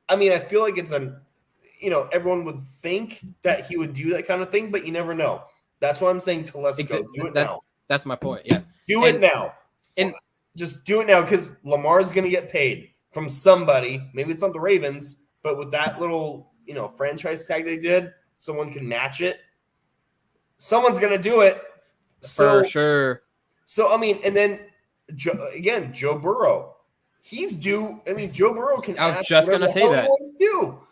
I mean, I feel like it's everyone would think that he would do that kind of thing, but you never know. That's what I'm saying to let's go. Do it now. That's my point, yeah. Do it now. And just do it now because Lamar's going to get paid from somebody. Maybe it's not the Ravens, but with that little, franchise tag they did, someone can match it. Someone's going to do it. For sure. So, I mean, and then, Joe Burrow. He's due. I mean, Joe Burrow can I was just going to say that.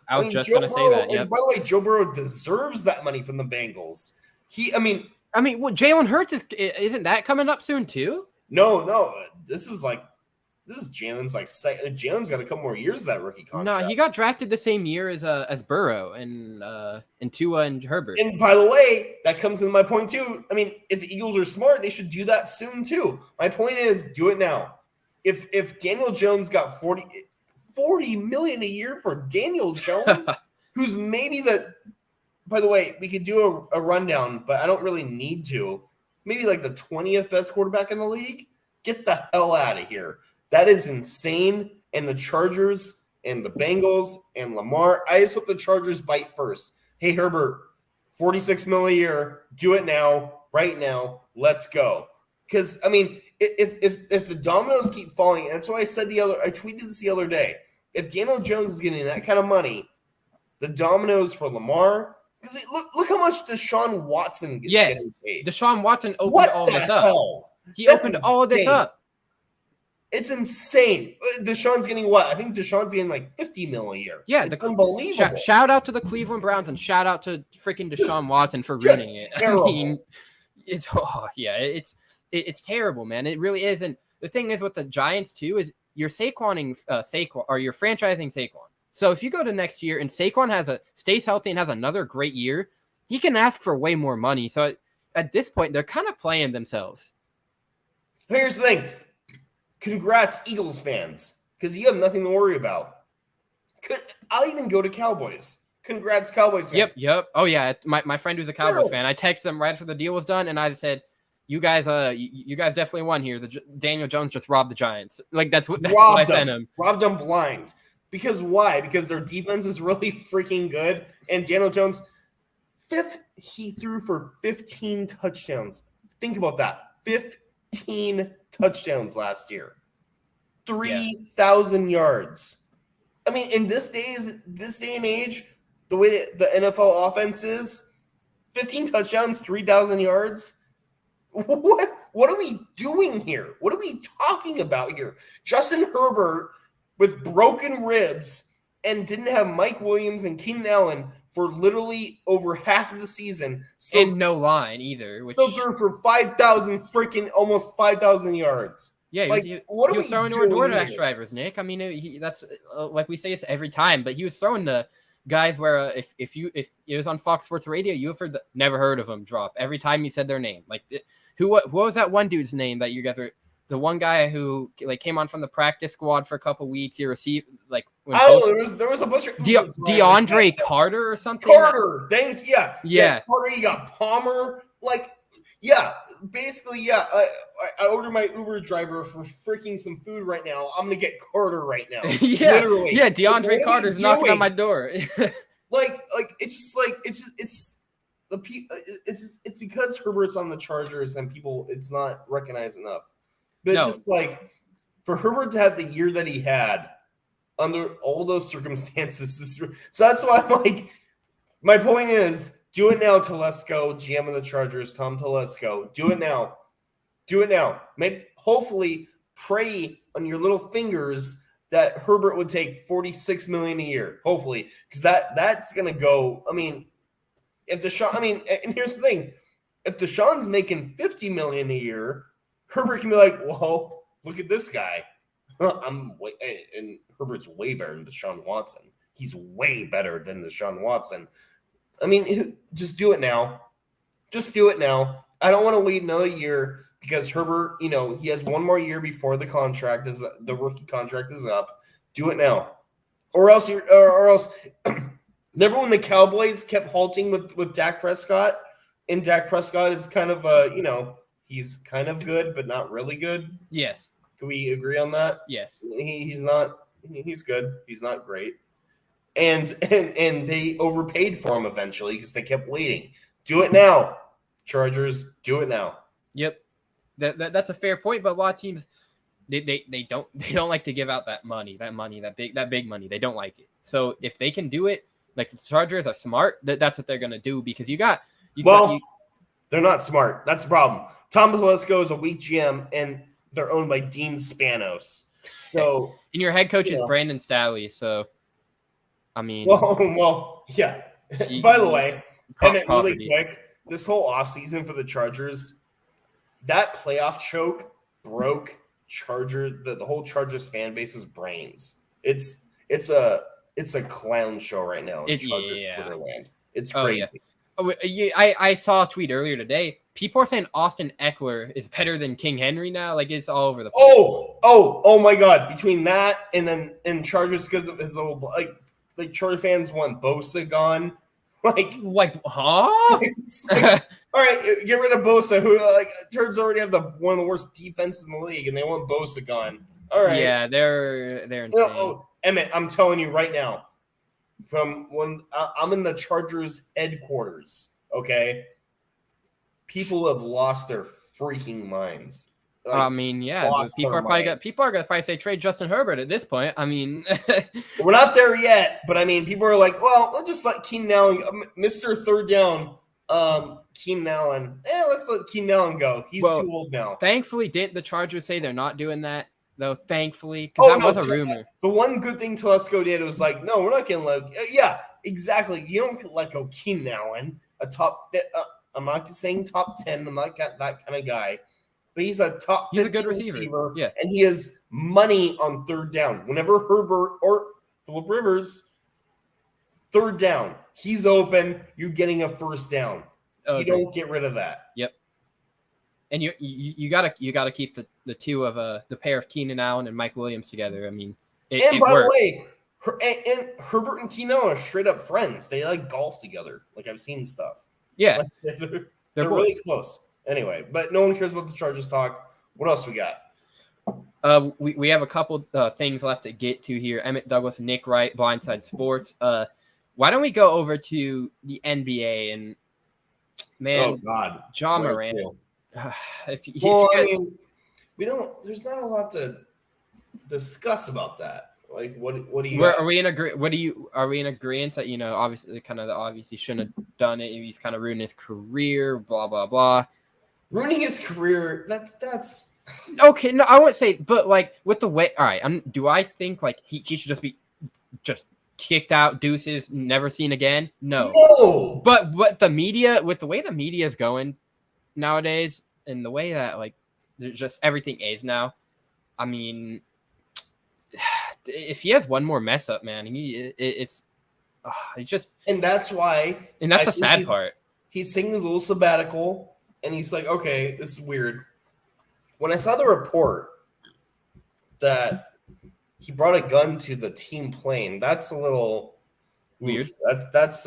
I was just going to say that, yeah. By the way, Joe Burrow deserves that money from the Bengals. Well, Jalen Hurts isn't that coming up soon too? No. This is Jalen's Jalen's got a couple more years of that rookie contract. No, he got drafted the same year as Burrow and Tua and Herbert. And by the way, that comes in my point too. I mean, if the Eagles are smart, they should do that soon too. My point is, do it now. If Daniel Jones got $40 million a year for Daniel Jones, who's maybe by the way, we could do a rundown, but I don't really need to. Maybe like the 20th best quarterback in the league. Get the hell out of here. That is insane. And the Chargers and the Bengals and Lamar, I just hope the Chargers bite first. Hey, Herbert, $46 million a year. Do it now, right now. Let's go. Because, I mean, if the dominoes keep falling, and that's why I tweeted this the other day. If Daniel Jones is getting that kind of money, the dominoes for Lamar, because look how much Deshaun Watson gets getting paid. Deshaun Watson opened all this up. He opened all this up. It's insane. Deshaun's getting what? I think Deshaun's getting like $50 million a year. Yeah, it's unbelievable. Shout out to the Cleveland Browns and shout out to freaking Deshaun Watson for ruining it. Terrible. I mean, it's terrible, man. It really is. And the thing is with the Giants too is you're Saquoning Saquon, or you're franchising Saquon. So if you go to next year and Saquon stays healthy and has another great year, he can ask for way more money. So at this point, they're kind of playing themselves. Here's the thing. Congrats, Eagles fans, because you have nothing to worry about. I'll even go to Cowboys. Congrats, Cowboys fans. Yep. Oh yeah, my friend who's a Cowboys fan. I texted him right after the deal was done, and I said, "You guys, you guys definitely won here. Daniel Jones just robbed the Giants. Like that's what I sent him. Robbed them blind. Because why? Because their defense is really freaking good, and Daniel Jones, he threw for 15 touchdowns. Think about that. 15 touchdowns last year. 3,000 yards. I mean, in this day and age, the way the NFL offense is, 15 touchdowns, 3,000 yards. What are we doing here? What are we talking about here? Justin Herbert with broken ribs and didn't have Mike Williams and Keenan Allen for literally over half of the season. So, and no line either. Which still threw for 5,000 almost 5,000 yards. Yeah, like, he was throwing to our DoorDash drivers, Nick. I mean, that's like we say this every time, but he was throwing to guys where if it was on Fox Sports Radio, you have never heard of him drop every time he said their name. Like, what was that one dude's name that you guys were? The one guy who like came on from the practice squad for a couple weeks. He received like I don't know. There was a bunch of DeAndre Carter or something. Carter, yeah. Carter, you got Palmer. Like, yeah, basically, yeah. I ordered my Uber driver for freaking some food right now. I'm gonna get Carter right now. Literally. Yeah. DeAndre Carter's knocking on my door. like it's because Herbert's on the Chargers and people, it's not recognized enough. But just like for Herbert to have the year that he had under all those circumstances, so that's why I'm like, my point is, do it now, Telesco, GM of the Chargers, Tom Telesco. Do it now. Do it now. Hopefully, pray on your little fingers that Herbert would take $46 million a year. Hopefully, because that's gonna go. I mean, if Deshaun, and here's the thing: if Deshaun's making $50 million a year, Herbert can be like, well, look at this guy. And Herbert's way better than Deshaun Watson. He's way better than Deshaun Watson. I mean, just do it now. Just do it now. I don't want to wait another year because Herbert, he has one more year before the rookie contract is up. Do it now, or else. Remember when the Cowboys kept halting with Dak Prescott, and Dak Prescott is kind of he's kind of good but not really good. Yes. Can we agree on that? Yes. He's not. He's good. He's not great. And they overpaid for him eventually because they kept waiting. Do it now, Chargers. Do it now. Yep, that's a fair point. But a lot of teams, they don't like to give out that big money. They don't like it. So if they can do it, like the Chargers are smart, that's what they're gonna do because they're not smart. That's the problem. Tom Telesco is a weak GM, and they're owned by Dean Spanos. So and your head coach is Brandon Staley. So. I mean, well, yeah. By the way, really quick, this whole offseason for the Chargers, that playoff choke broke the whole Chargers fan base's brains. It's a clown show right now in Chargers Twitterland. It's crazy. I saw a tweet earlier today. People are saying Austin Eckler is better than King Henry now. Like it's all over the place. Oh my God! Between that and Chargers because of his little like Charger fans want Bosa gone. Like huh? All right, get rid of Bosa, who Chargers already have one of the worst defenses in the league, and they want Bosa gone. All right. Yeah, they're insane. Emmett, I'm telling you right now, from when I'm in the Chargers headquarters, okay, people have lost their freaking minds. I mean, yeah, people are going to probably say trade Justin Herbert at this point. I mean, we're not there yet, but I mean, people are like, well, let's just let Keenan Allen, Mr. Third Down, Keenan Allen. Let's let Keenan Allen go. He's too old now. Thankfully, didn't the Chargers say they're not doing that though? Thankfully, because that was a rumor. The one good thing Telesco did was like, no, we're not going to yeah, exactly. You don't let go Keenan Allen, a top. I'm not saying top 10. I'm not that kind of guy. But he's a good receiver. Yeah. And he has money on third down. Whenever Herbert or Phillip Rivers, third down, he's open, you're getting a first down. You don't get rid of that. Yep. And you gotta keep the two of the pair of Keenan Allen and Mike Williams together. I mean, by the way, And Herbert and Keno are straight up friends. They like golf together. Like I've seen stuff. Yeah, Like, they're really boys. close. Anyway, but no one cares about the Chargers talk. What else we got? We have a couple things left to get to here. Emmett Douglas, Nick Wright, Blindside Sports. Why don't we go over to the NBA and man, Oh God, John right, Moran. cool. I mean, we don't. There's not a lot to discuss about that. Like, what do you? Are we in Are we in agreement that obviously obviously shouldn't have done it? He's kind of ruined his career. Blah blah blah. Ruining his career. That's okay. No, I wouldn't say, but like with the way. All right. Do I think like he should just be kicked out, deuces, never seen again? No. But with the way the media is going nowadays, and the way that like there's just everything is now. I mean, if he has one more mess up, man, it's just, and that's why, and that's the sad part. He's taking his little sabbatical, and he's like, okay, this is weird. When I saw the report that he brought a gun to the team plane, that's a little weird. That's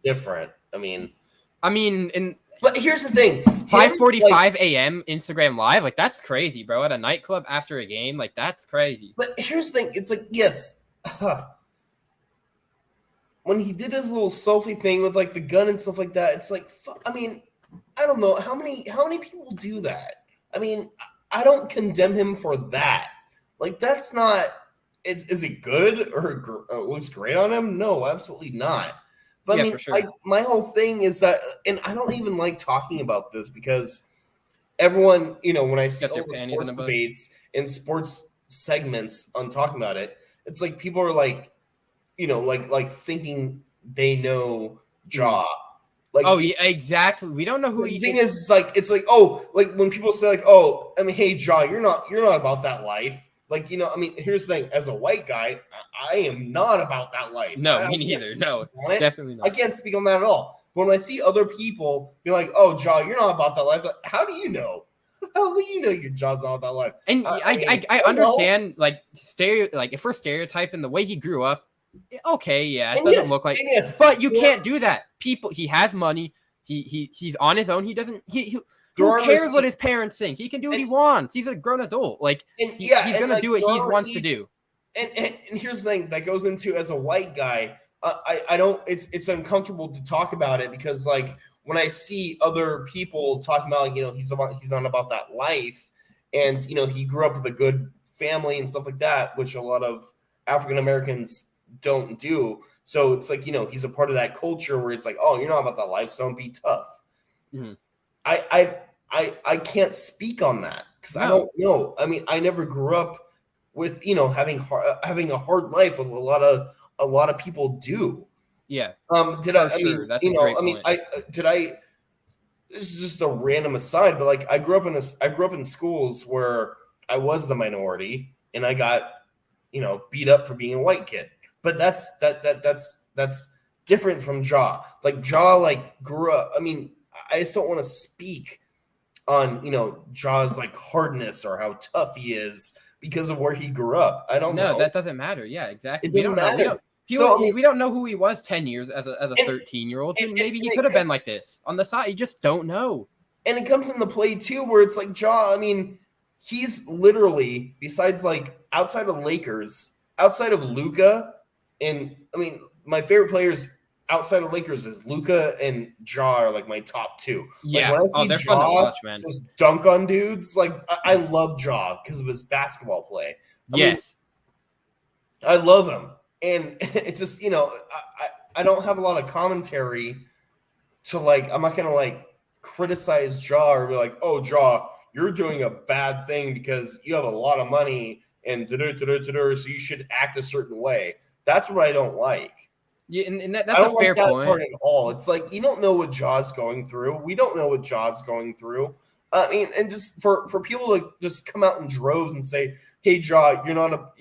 different. I mean, but here's the thing: 5:45 a.m. Instagram Live, like that's crazy, bro. At a nightclub after a game, like that's crazy. But here's the thing: it's like, yes, when he did his little selfie thing with like the gun and stuff like that, it's like, I mean, I don't know how many people do that. I mean, I don't condemn him for that. Like, that's not. Is it good or looks great on him? No, absolutely not. But yeah, I mean, for sure. My whole thing is that, and I don't even like talking about this because everyone, when I see all the sports debates and sports segments on talking about it, it's like people are like, like thinking they know Ja. Like, oh yeah, exactly. We don't know who the thing is. It's like oh, like when people say like, oh, I mean, hey Ja, you're not about that life. Like, I mean, here's the thing. As a white guy, I am not about that life. No, me neither. No, definitely not. I can't speak on that at all. When I see other people be like, "Oh, Ja, you're not about that life," like, how do you know? How do you know your Ja's not about that life? And I understand, like if we're stereotyping the way he grew up, okay, yeah, it doesn't look like. But you can't do that. He has money. He's on his own. He doesn't. Who cares what his parents think? He can do what he wants. He's a grown adult. Like, he's gonna do what he wants to do. And here's the thing that goes into, as a white guy, I don't. It's uncomfortable to talk about it because, like, when I see other people talking about, he's not about that life, and he grew up with a good family and stuff like that, which a lot of African Americans don't do. So it's like, he's a part of that culture where it's like, oh, you're not about that life, so don't be tough. Mm-hmm. I can't speak on that because I don't know. I mean, I never grew up with having a hard life with a lot of people do. Yeah. Did I? I mean, that's a great point. This is just a random aside, but like I grew up in schools where I was the minority and I got beat up for being a white kid. But that's different from Ja. Like Ja grew up. I mean, I just don't want to speak on Ja's like hardness or how tough he is because of where he grew up. I don't know. No, that doesn't matter. Yeah, exactly. It doesn't matter. We don't know who he was 10 years as a 13-year-old. Maybe he could have been like this on the side. You just don't know. And it comes into play too, where it's like Ja. I mean, he's literally, besides like outside of Luka, and I mean, my favorite players outside of Lakers is Luka and Ja are like my top two. Yeah, like when I see they're fun to watch, man. Just dunk on dudes. Like I love Ja because of his basketball play. I mean, I love him, and it's just I don't have a lot of commentary to like. I'm not gonna like criticize Ja or be like, oh Ja, you're doing a bad thing because you have a lot of money and so you should act a certain way. That's what I don't like. Yeah, and that's a fair point. Part at all. It's like you don't know what Ja's going through. We don't know what Ja's going through. I mean, and just for people to just come out in droves and say, "Hey, Ja, you're not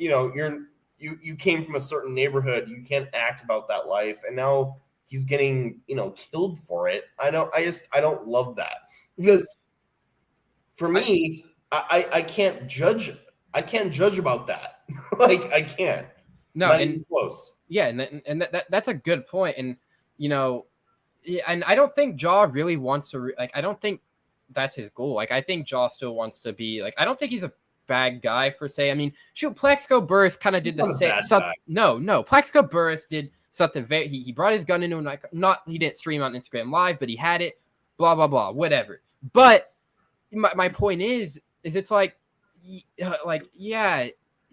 you came from a certain neighborhood. You can't act about that life." And now he's getting killed for it. I don't love that because for me, I can't judge. I can't judge about that. Like I can't. No, Not and even close. yeah, and that's a good point. And and I don't think Jaw really wants to I don't think that's his goal. Like I think Jaw still wants to be I don't think he's a bad guy for say. I mean, shoot, Plexico Burris kind of did the same. No, Plexico Burris did something very. He brought his gun into he didn't stream on Instagram Live, but he had it. Blah blah blah, whatever. But my point is it's yeah,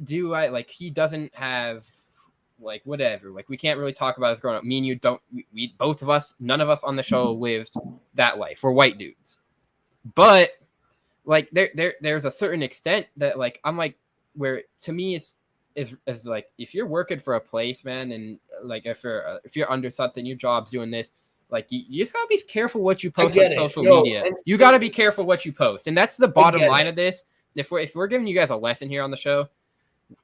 do I he doesn't have whatever, we can't really talk about us growing up. Me and you don't, we both of us, none of us on the show lived that life. We're white dudes, but there's a certain extent that I'm where to me is if you're working for a place, man, and if you're under something, your job's doing this, you just gotta be careful what you post on social media. You gotta be careful what you post, and that's the bottom line of this. If we're giving you guys a lesson here on the show,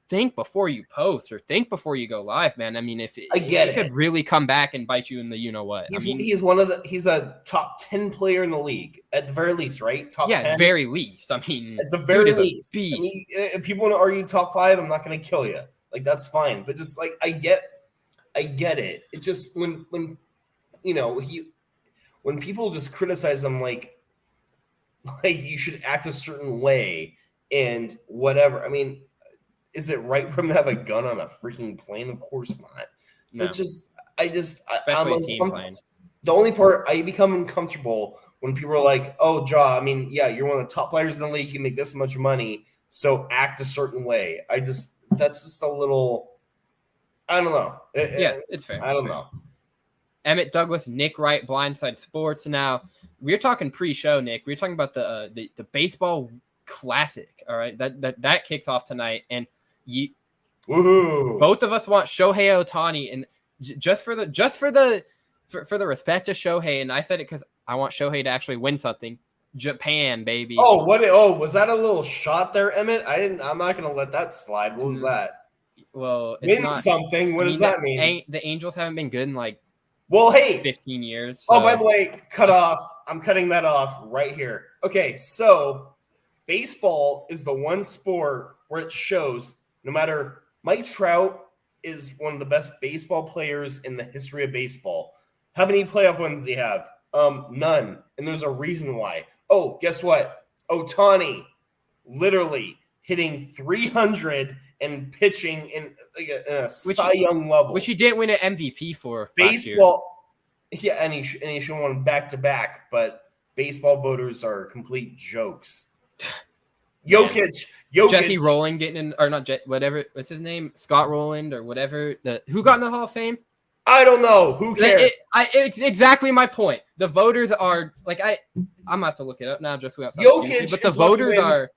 think before you post or think before you go live, man. I mean, it could really come back and bite you in the what. He's a top 10 player in the league at the very least, right? Top 10 at the very least. I mean, at the very least. I mean, if people want to argue top 5, I'm not going to kill you. That's fine. But just I get it. It's just when when people just criticize him you should act a certain way and whatever. I mean, is it right for him to have a gun on a freaking plane? Of course not. No. But I'm uncomfortable. The only part I become uncomfortable when people are like, "Oh, Ja, I mean, yeah, you're one of the top players in the league. You make this much money, so act a certain way." That's just a little. I don't know. It's fair. I don't know. Emmett Douglas, Nick Wright, Blindside Sports. Now we're talking pre-show, Nick. We're talking about the baseball classic. All right, that kicks off tonight, and both of us want Shohei Ohtani, and just for the respect of Shohei, and I said it because I want Shohei to actually win something. Japan, baby. Oh, what? Oh, was that a little shot there, Emmett? I'm not gonna let that slide. What was that? Well, win something. What does that mean? The Angels haven't been good in 15 years. So. Oh, by the way, cut off. I'm cutting that off right here. Okay, so baseball is the one sport where it shows no matter. Mike Trout is one of the best baseball players in the history of baseball. How many playoff wins does he have? None. And there's a reason why. Oh, guess what? Ohtani literally hitting 300 and pitching in a Cy Young level. Which he didn't win an MVP for baseball. Yeah, and he should have won back-to-back, but baseball voters are complete jokes. Jokic. Jesse Rowland getting in, or not, whatever. What's his name? Scott Rowland or whatever. Who got in the Hall of Fame? I don't know. Who cares? It's exactly my point. The voters are I'm gonna have to look it up now. Just without Jokic, but the voters are.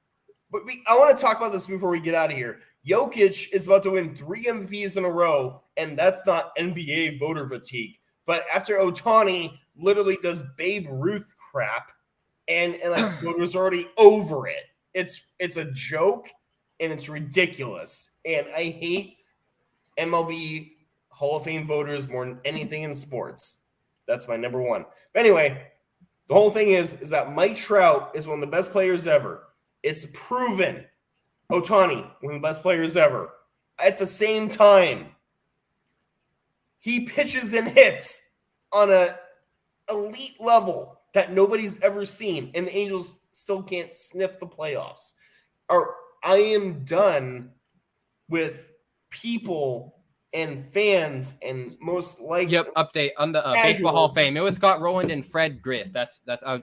But I want to talk about this before we get out of here. Jokic is about to win 3 MVPs in a row, and that's not NBA voter fatigue. But after Ohtani literally does Babe Ruth crap, and voters are already over it. It's a joke, and it's ridiculous. And I hate MLB Hall of Fame voters more than anything in sports. That's my number one. But anyway, the whole thing is that Mike Trout is one of the best players ever. It's proven. Ohtani, one of the best players ever. At the same time, he pitches and hits on a elite level that nobody's ever seen, and the Angels still can't sniff the playoffs. I am done with people and fans and most likely. Yep. Update on the Baseball Hall of Fame. It was Scott Rowland and Fred Griff. That's I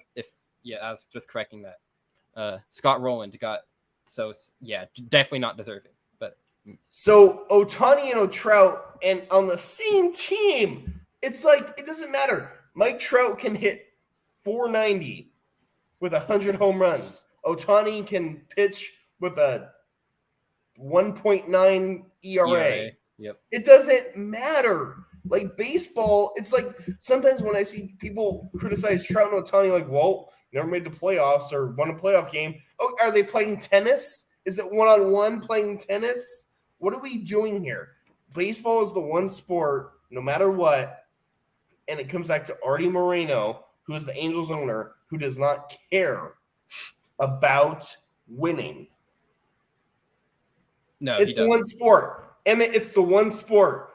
was just correcting that. Scott Rowland got definitely not deserving. But so Ohtani and Trout and on the same team, it's it doesn't matter. Mike Trout can hit 490 with 100 home runs. Ohtani can pitch with a 1.9 ERA. Yep. It doesn't matter. Baseball, it's sometimes when I see people criticize Trout and Ohtani, well, never made the playoffs or won a playoff game. Oh, are they playing tennis? Is it one-on-one playing tennis? What are we doing here? Baseball is the one sport, no matter what, and it comes back to Artie Moreno, who is the Angels owner, who does not care about winning. No, it's one sport. Emmett, it's the one sport.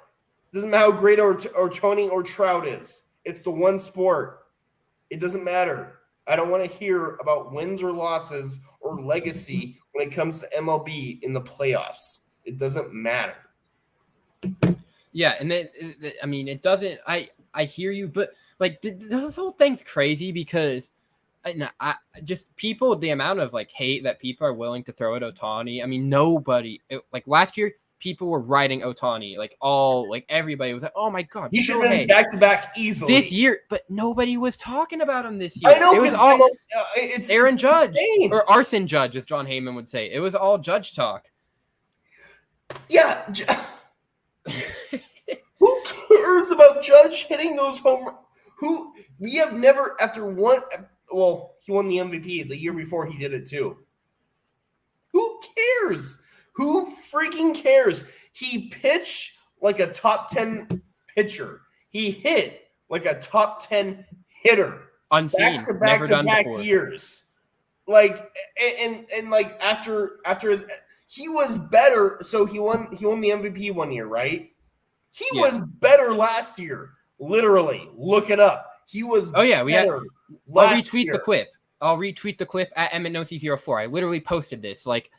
Doesn't matter how great or Tony or Trout is. It's the one sport. It doesn't matter. I don't want to hear about wins or losses or legacy when it comes to MLB in the playoffs. It doesn't matter. Yeah, and it doesn't. I hear you, but like this whole thing's crazy because I just people, the amount of like hate that people are willing to throw at Ohtani. I mean, nobody like last year. People were writing Ohtani, like everybody was like, "Oh my god, he should have been back-to-back easily this year." But nobody was talking about him this year. I know, it was all it's Aaron Judge insane. or Arson Judge, as John Heyman would say. It was all Judge talk. Yeah, who cares about Judge hitting those home runs? We have never after one. Well, he won the MVP the year before. He did it too. Who cares? Who freaking cares? He pitched like a top 10 pitcher. He hit like a top 10 hitter. Unseen. Never done before. Years. Like and like after his he was better. So he won the MVP one year, right? He was better last year. Literally. Look it up. He was better. I'll retweet year. the clip. I'll retweet the clip at EmmettNocy04. I literally posted this like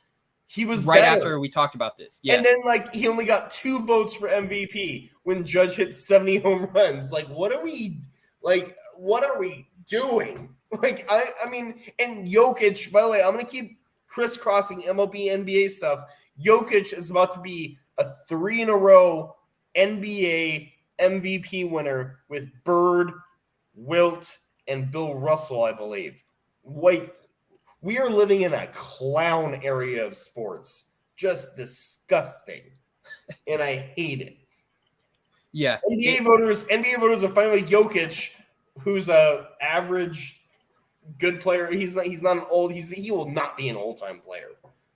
he was right better. after we talked about this. Yeah. And then like he only got 2 votes for MVP when Judge hit 70 home runs. Like what are we doing? Like I mean, and Jokic, by the way, I'm gonna keep crisscrossing MLB NBA stuff. Jokic is about to be a 3 in a row NBA MVP winner with Bird, Wilt, and Bill Russell, I believe. Wait. We are living in a clown area of sports. Just disgusting. And I hate it. Yeah. NBA voters are finally Jokic, who's a average good player. He's not an old, he will not be an old-time player.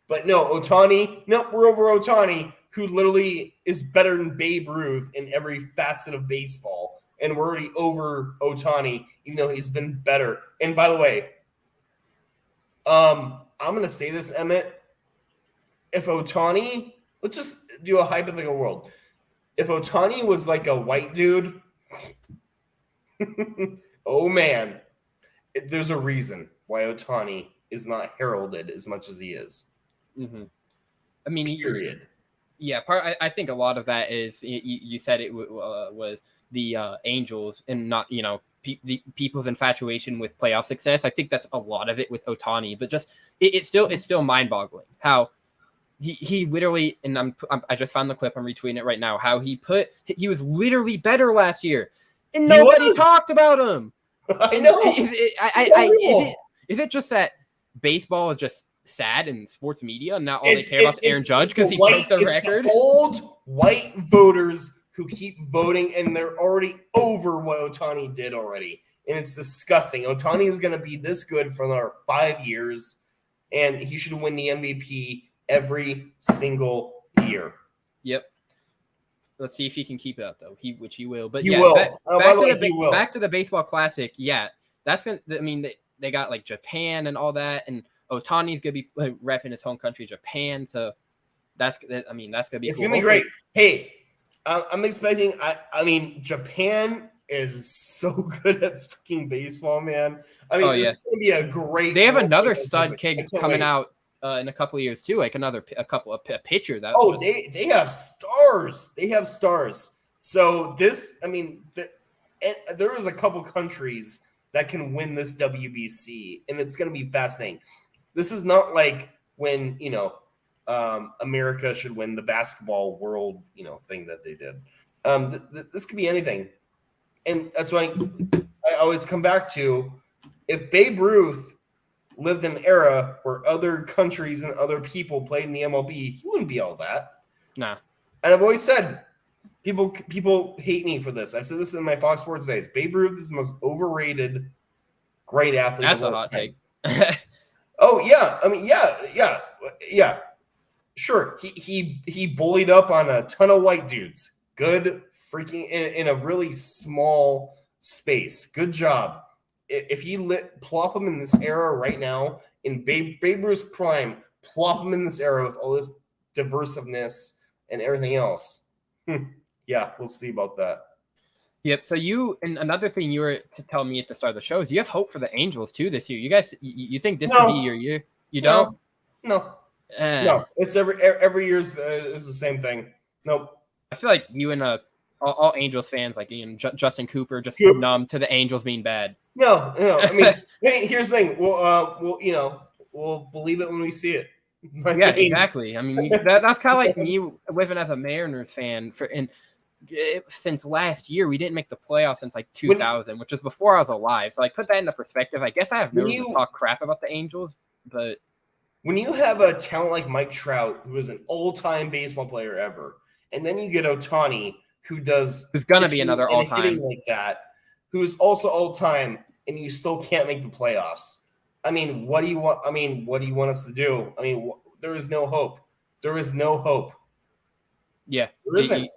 But no, Ohtani, we're over Ohtani, who literally is better than Babe Ruth in every facet of baseball. And we're already over Ohtani, even though he's been better. And by the way, I'm going to say this, Emmett. If Ohtani, let's just do a hypothetical world. If Ohtani was like a white dude, oh man, there's a reason why Ohtani is not heralded as much as he is. Mm-hmm. I mean, period. I think a lot of that is you said it was the Angels and not the people's infatuation with playoff success. I think that's a lot of it with Ohtani, but just it's still mind-boggling how he literally, and I just found the clip, I'm retweeting it right now, how he was literally better last year and nobody talked about him. I know. Is it just that baseball is just sad in sports media and not all they care about is Aaron Judge because he broke the record? The old white voters who keep voting, and they're already over what Ohtani did already. And it's disgusting. Ohtani is going to be this good for another 5 years, and he should win the MVP every single year. Yep. Let's see if he can keep it up, though. Which he will. But he will. Back to the baseball classic. Yeah, that's going to – I mean, they got, like, Japan and all that, and Ohtani's going to be repping his home country, Japan. So that's going to be cool. It's going to be great. Hey, I'm expecting. I mean, Japan is so good at freaking baseball, man. I mean, this is gonna be a great. They have another stud kid coming out in a couple of years too, like a pitcher. They have stars. They have stars. So this, I mean, there is a couple countries that can win this WBC, and it's gonna be fascinating. This is not like when America should win the basketball world, thing that they did. This could be anything. And that's why I always come back to, if Babe Ruth lived in an era where other countries and other people played in the MLB, he wouldn't be all that. Nah. And I've always said, people hate me for this. I've said this in my Fox Sports days. Babe Ruth is the most overrated great athlete. That's a hot take. Oh, yeah. I mean, yeah. Sure, he bullied up on a ton of white dudes. Good freaking in a really small space. Good job. If he plop him in this era right now, in Babe Ruth's prime, plop him in this era with all this diversiveness and everything else. Yeah, we'll see about that. Yep. So and another thing you were to tell me at the start of the show is you have hope for the Angels too this year. You guys, you think this could be your year? You don't? No. It's every year's is the same thing. Nope. I feel like you and all Angels fans, like Justin Cooper, just numb to the Angels being bad. No. I mean, here's the thing. We'll believe it when we see it. Exactly. I mean, that's kind of like me living as a Mariners fan since last year. We didn't make the playoffs since like 2000, which was before I was alive. So like put that into perspective. I guess I have no reason to talk crap about the Angels, but when you have a talent like Mike Trout, who is an all-time baseball player ever, and then you get Ohtani, who's going to be another all-time hitting like that, who is also all-time, and you still can't make the playoffs. I mean, what do you want? I mean, what do you want us to do? I mean, there is no hope. There is no hope. Yeah, there isn't.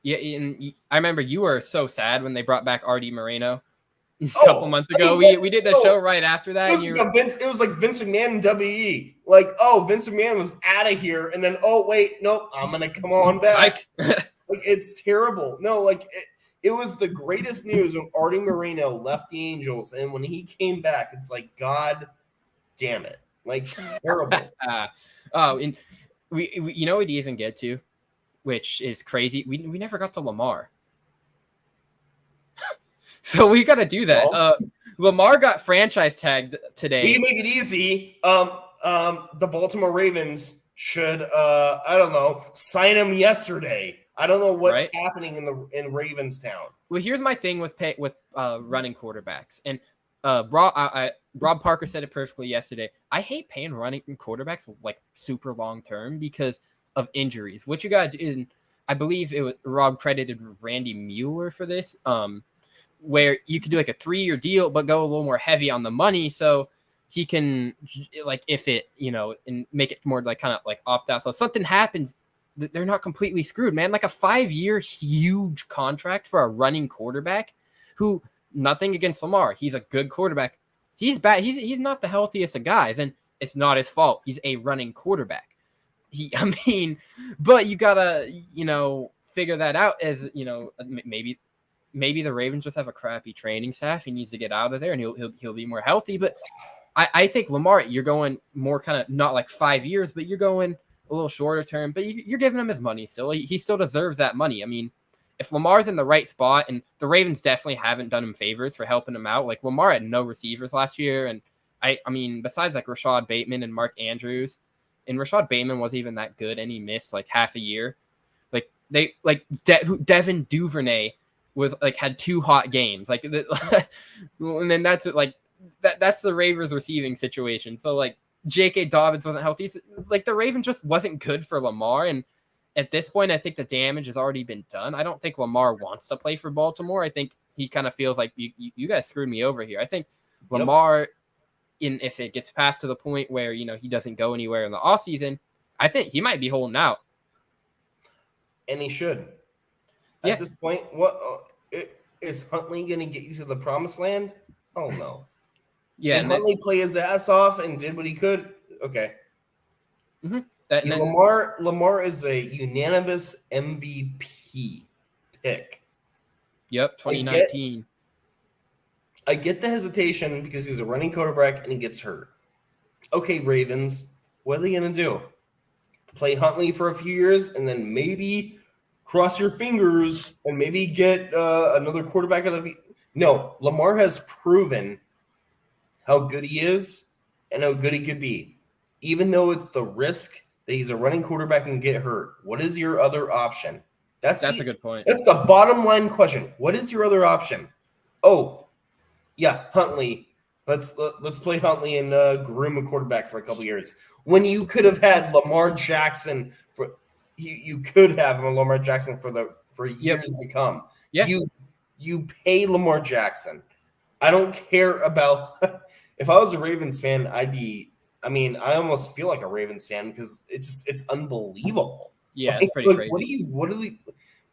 And I remember you were so sad when they brought back Artie Moreno a couple months ago. We did the show right after that. It was like Vince McMahon and WE. Like, Vince McMahon was out of here, and then wait, nope, I'm gonna come on back. Like it's terrible. No, like it was the greatest news when Artie Moreno left the Angels, and when he came back, it's like, God damn it, like terrible. And we we'd even get to, which is crazy. We never got to Lamar. So we got to do that. Lamar got franchise tagged today. We make it easy. The Baltimore Ravens should, I don't know, sign him yesterday. I don't know what's happening in Ravenstown. Well, here's my thing with running quarterbacks, and Rob Parker said it perfectly yesterday. I hate paying running quarterbacks like super long term because of injuries. What you got to do, I believe it was Rob credited Randy Mueller for this. Where you could do like a 3-year deal, but go a little more heavy on the money, so he can like if it and make it more like kind of like opt out. So if something happens, they're not completely screwed, man. Like a 5-year huge contract for a running quarterback, who nothing against Lamar, he's a good quarterback. He's bad. He's not the healthiest of guys, and it's not his fault. He's a running quarterback. But you gotta figure that out as Maybe the Ravens just have a crappy training staff. He needs to get out of there, and he'll be more healthy. But I think Lamar, you're going more kind of not like 5 years, but you're going a little shorter term. But you're giving him his money still. He still deserves that money. I mean, if Lamar's in the right spot, and the Ravens definitely haven't done him favors for helping him out. Like Lamar had no receivers last year, and I mean, besides like Rashad Bateman and Mark Andrews, and Rashad Bateman wasn't even that good, and he missed like half a year. Devin Duvernay was like had 2 hot games, like, and then that's like that's the Ravens receiving situation. So like J.K. Dobbins wasn't healthy. So, like the Ravens just wasn't good for Lamar, and at this point, I think the damage has already been done. I don't think Lamar wants to play for Baltimore. I think he kind of feels like you guys screwed me over here. I think Lamar, if it gets past to the point where he doesn't go anywhere in the offseason, I think he might be holding out, and he should. At this point, what is Huntley going to get you to the promised land? Oh no. Yeah, did Huntley play his ass off and did what he could? Okay. Mm-hmm. Lamar is a unanimous MVP pick. Yep, 2019. I get the hesitation because he's a running quarterback and he gets hurt. Okay, Ravens, what are they going to do? Play Huntley for a few years and then maybe cross your fingers and maybe get another quarterback of the No, Lamar has proven how good he is and how good he could be. Even though it's the risk that he's a running quarterback and get hurt. What is your other option? That's a good point. That's the bottom line question. What is your other option? Oh, yeah, Huntley. Let's play Huntley and groom a quarterback for a couple years. When you could have had Lamar Jackson for you could have Lamar Jackson for years to come. Yeah. You pay Lamar Jackson. I don't care about if I was a Ravens fan, I almost feel like a Ravens fan because it's unbelievable. Yeah, it's pretty crazy.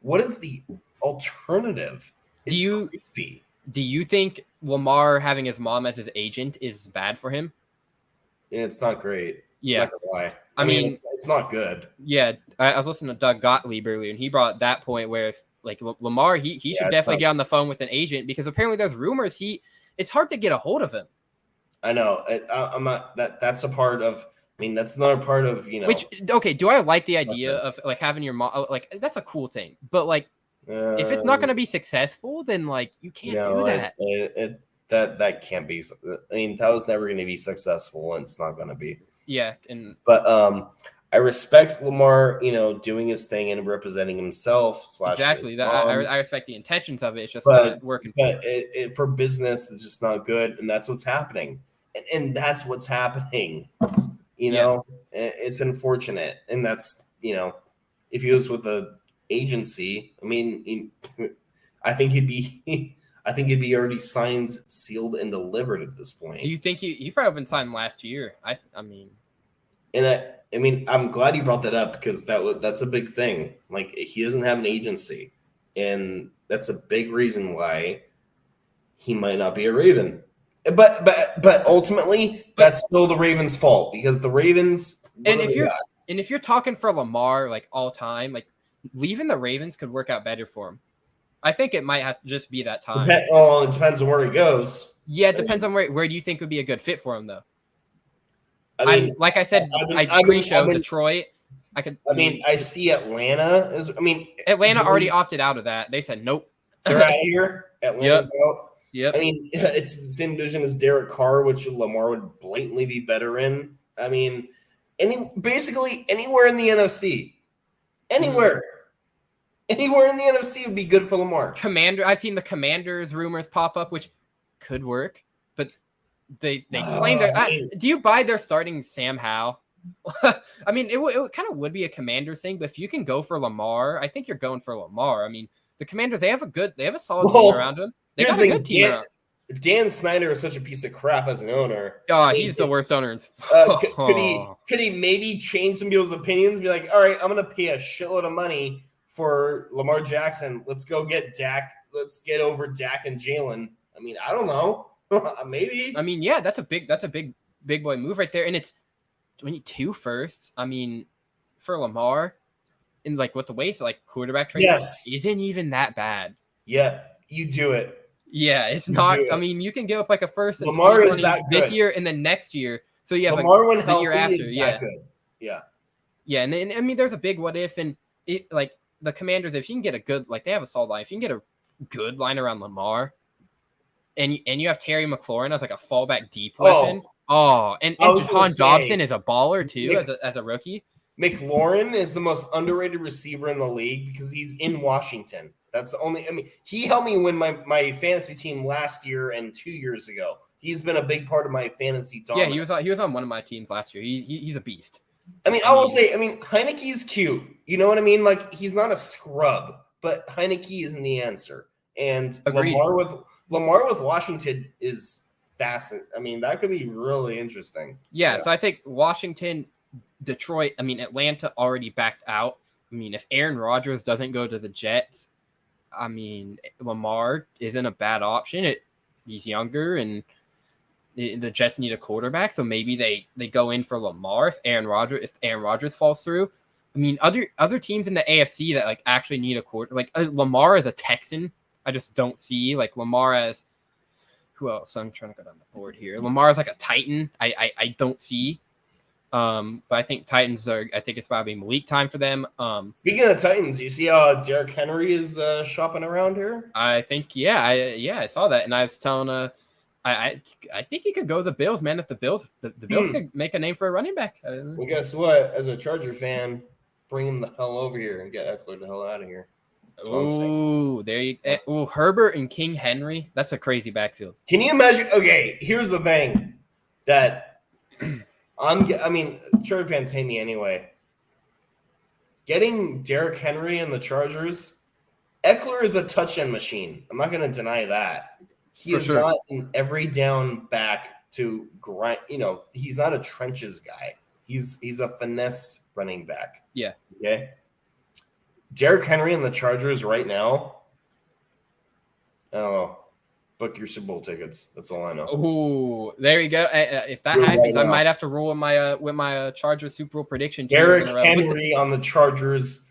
What is the alternative? Crazy. Do you think Lamar having his mom as his agent is bad for him? Yeah, it's not great. Yeah. Not gonna lie. I mean, it's not good. Yeah, I was listening to Doug Gottlieb earlier, and he brought that point where if like Lamar, he should definitely get on the phone with an agent because apparently there's rumors it's hard to get a hold of him. I know. I'm not that's a part of. I mean, that's another part of Which okay, do I like the idea of like having your mom? Like that's a cool thing, but like if it's not going to be successful, then like you can't do that. That can't be. I mean, that was never going to be successful, and it's not going to be. Yeah, but I respect Lamar, doing his thing and representing himself. Exactly. That I respect the intentions of it. It's just not working. But for business, it's just not good, and that's what's happening. And that's what's happening. It's unfortunate, and that's if he was with the agency, I mean, I think he'd be already signed, sealed, and delivered at this point. Do you think he probably been signed last year? I mean, I'm glad you brought that up because that's a big thing. Like he doesn't have an agency, and that's a big reason why he might not be a Raven. But ultimately, that's still the Ravens' fault because the Ravens. And if you're talking for Lamar like all time, like leaving the Ravens could work out better for him. I think it might have to just be that time. It depends on where he goes. Yeah, it depends on where do you think would be a good fit for him though. Like I said, Detroit. I see Atlanta as. Atlanta already opted out of that. They said nope. They're out of here. Atlanta's out. Yep. I mean, it's the same division as Derick Carr, which Lamar would blatantly be better in. I mean, basically anywhere in the NFC. Anywhere in the NFC would be good for Lamar. I've seen the Commanders rumors pop up, which could work, but they claim that. Do you buy their starting Sam Howell? I mean, it kind of would be a Commanders thing, but if you can go for Lamar, I think you're going for Lamar. I mean, the Commanders they have a solid team around them. They got a good team around. Dan Snyder is such a piece of crap as an owner. Oh, he's the worst owner. Could he maybe change some people's opinions? Be like, all right, I'm going to pay a shitload of money for Lamar Jackson. Let's go get Dak. Let's get over Dak and Jalen. I mean, I don't know. Maybe. I mean, yeah, that's a big boy move right there, and it's we need 2 firsts. I mean, for Lamar, and like with the way like quarterback trade isn't even that bad. Yeah, you do it. Yeah, it's not. I mean, you can give up like a first. Lamar is that good this year and then next year. So you have Lamar when the healthy year after. Is that good. Yeah. Yeah, and I mean, there's a big what if, and it like the Commanders. If you can get a good they have a solid line. If you can get a good line around Lamar, and you have Terry McLaurin as like a fallback deep weapon. And Jahan Dobson is a baller too as a rookie. McLaurin is the most underrated receiver in the league because he's in Washington. That's the only. I mean, he helped me win my fantasy team last year and 2 years ago. He's been a big part of my fantasy. Yeah, he was on one of my teams last year. He's a beast. I mean, I will say. I mean, Heineke's cute. You know what I mean? Like he's not a scrub, but Heineke isn't the answer. And Agreed. Lamar with Washington is fascinating. I mean, that could be really interesting. So I think Washington, Detroit, I mean, Atlanta already backed out. I mean, if Aaron Rodgers doesn't go to the Jets, I mean, Lamar isn't a bad option. He's younger, and the Jets need a quarterback, so maybe they go in for Lamar if Aaron Rodgers falls through. I mean, other teams in the AFC that like actually need a quarter, like Lamar as a Texan, I just don't see like Lamar as who else? I'm trying to go down the board here. Lamar is like a Titan. I don't see. But I think Titans I think it's probably Malik time for them. Speaking of Titans, you see how Derrick Henry is shopping around here? I think I saw that, and I was telling I think he could go the Bills, man. If the Bills could make a name for a running back. Well, guess what? As a Charger fan, bring him the hell over here and get Eckler the hell out of here. Ooh, there you go. Ooh, Herbert and King Henry. That's a crazy backfield. Can you imagine? Okay, here's the thing that I mean, Charger fans hate me anyway. Getting Derrick Henry and the Chargers, Eckler is a touchdown machine. I'm not going to deny that. He is not an every down back to grind. He's not a trenches guy. He's a finesse running back. Yeah. Okay. Derrick Henry and the Chargers right now. I don't know. Book your Super Bowl tickets. That's all I know. Oh, there you go. If that Do it happens, right I now. might have to roll with my Chargers Super Bowl prediction. 2 Derrick years in a row. Henry on the Chargers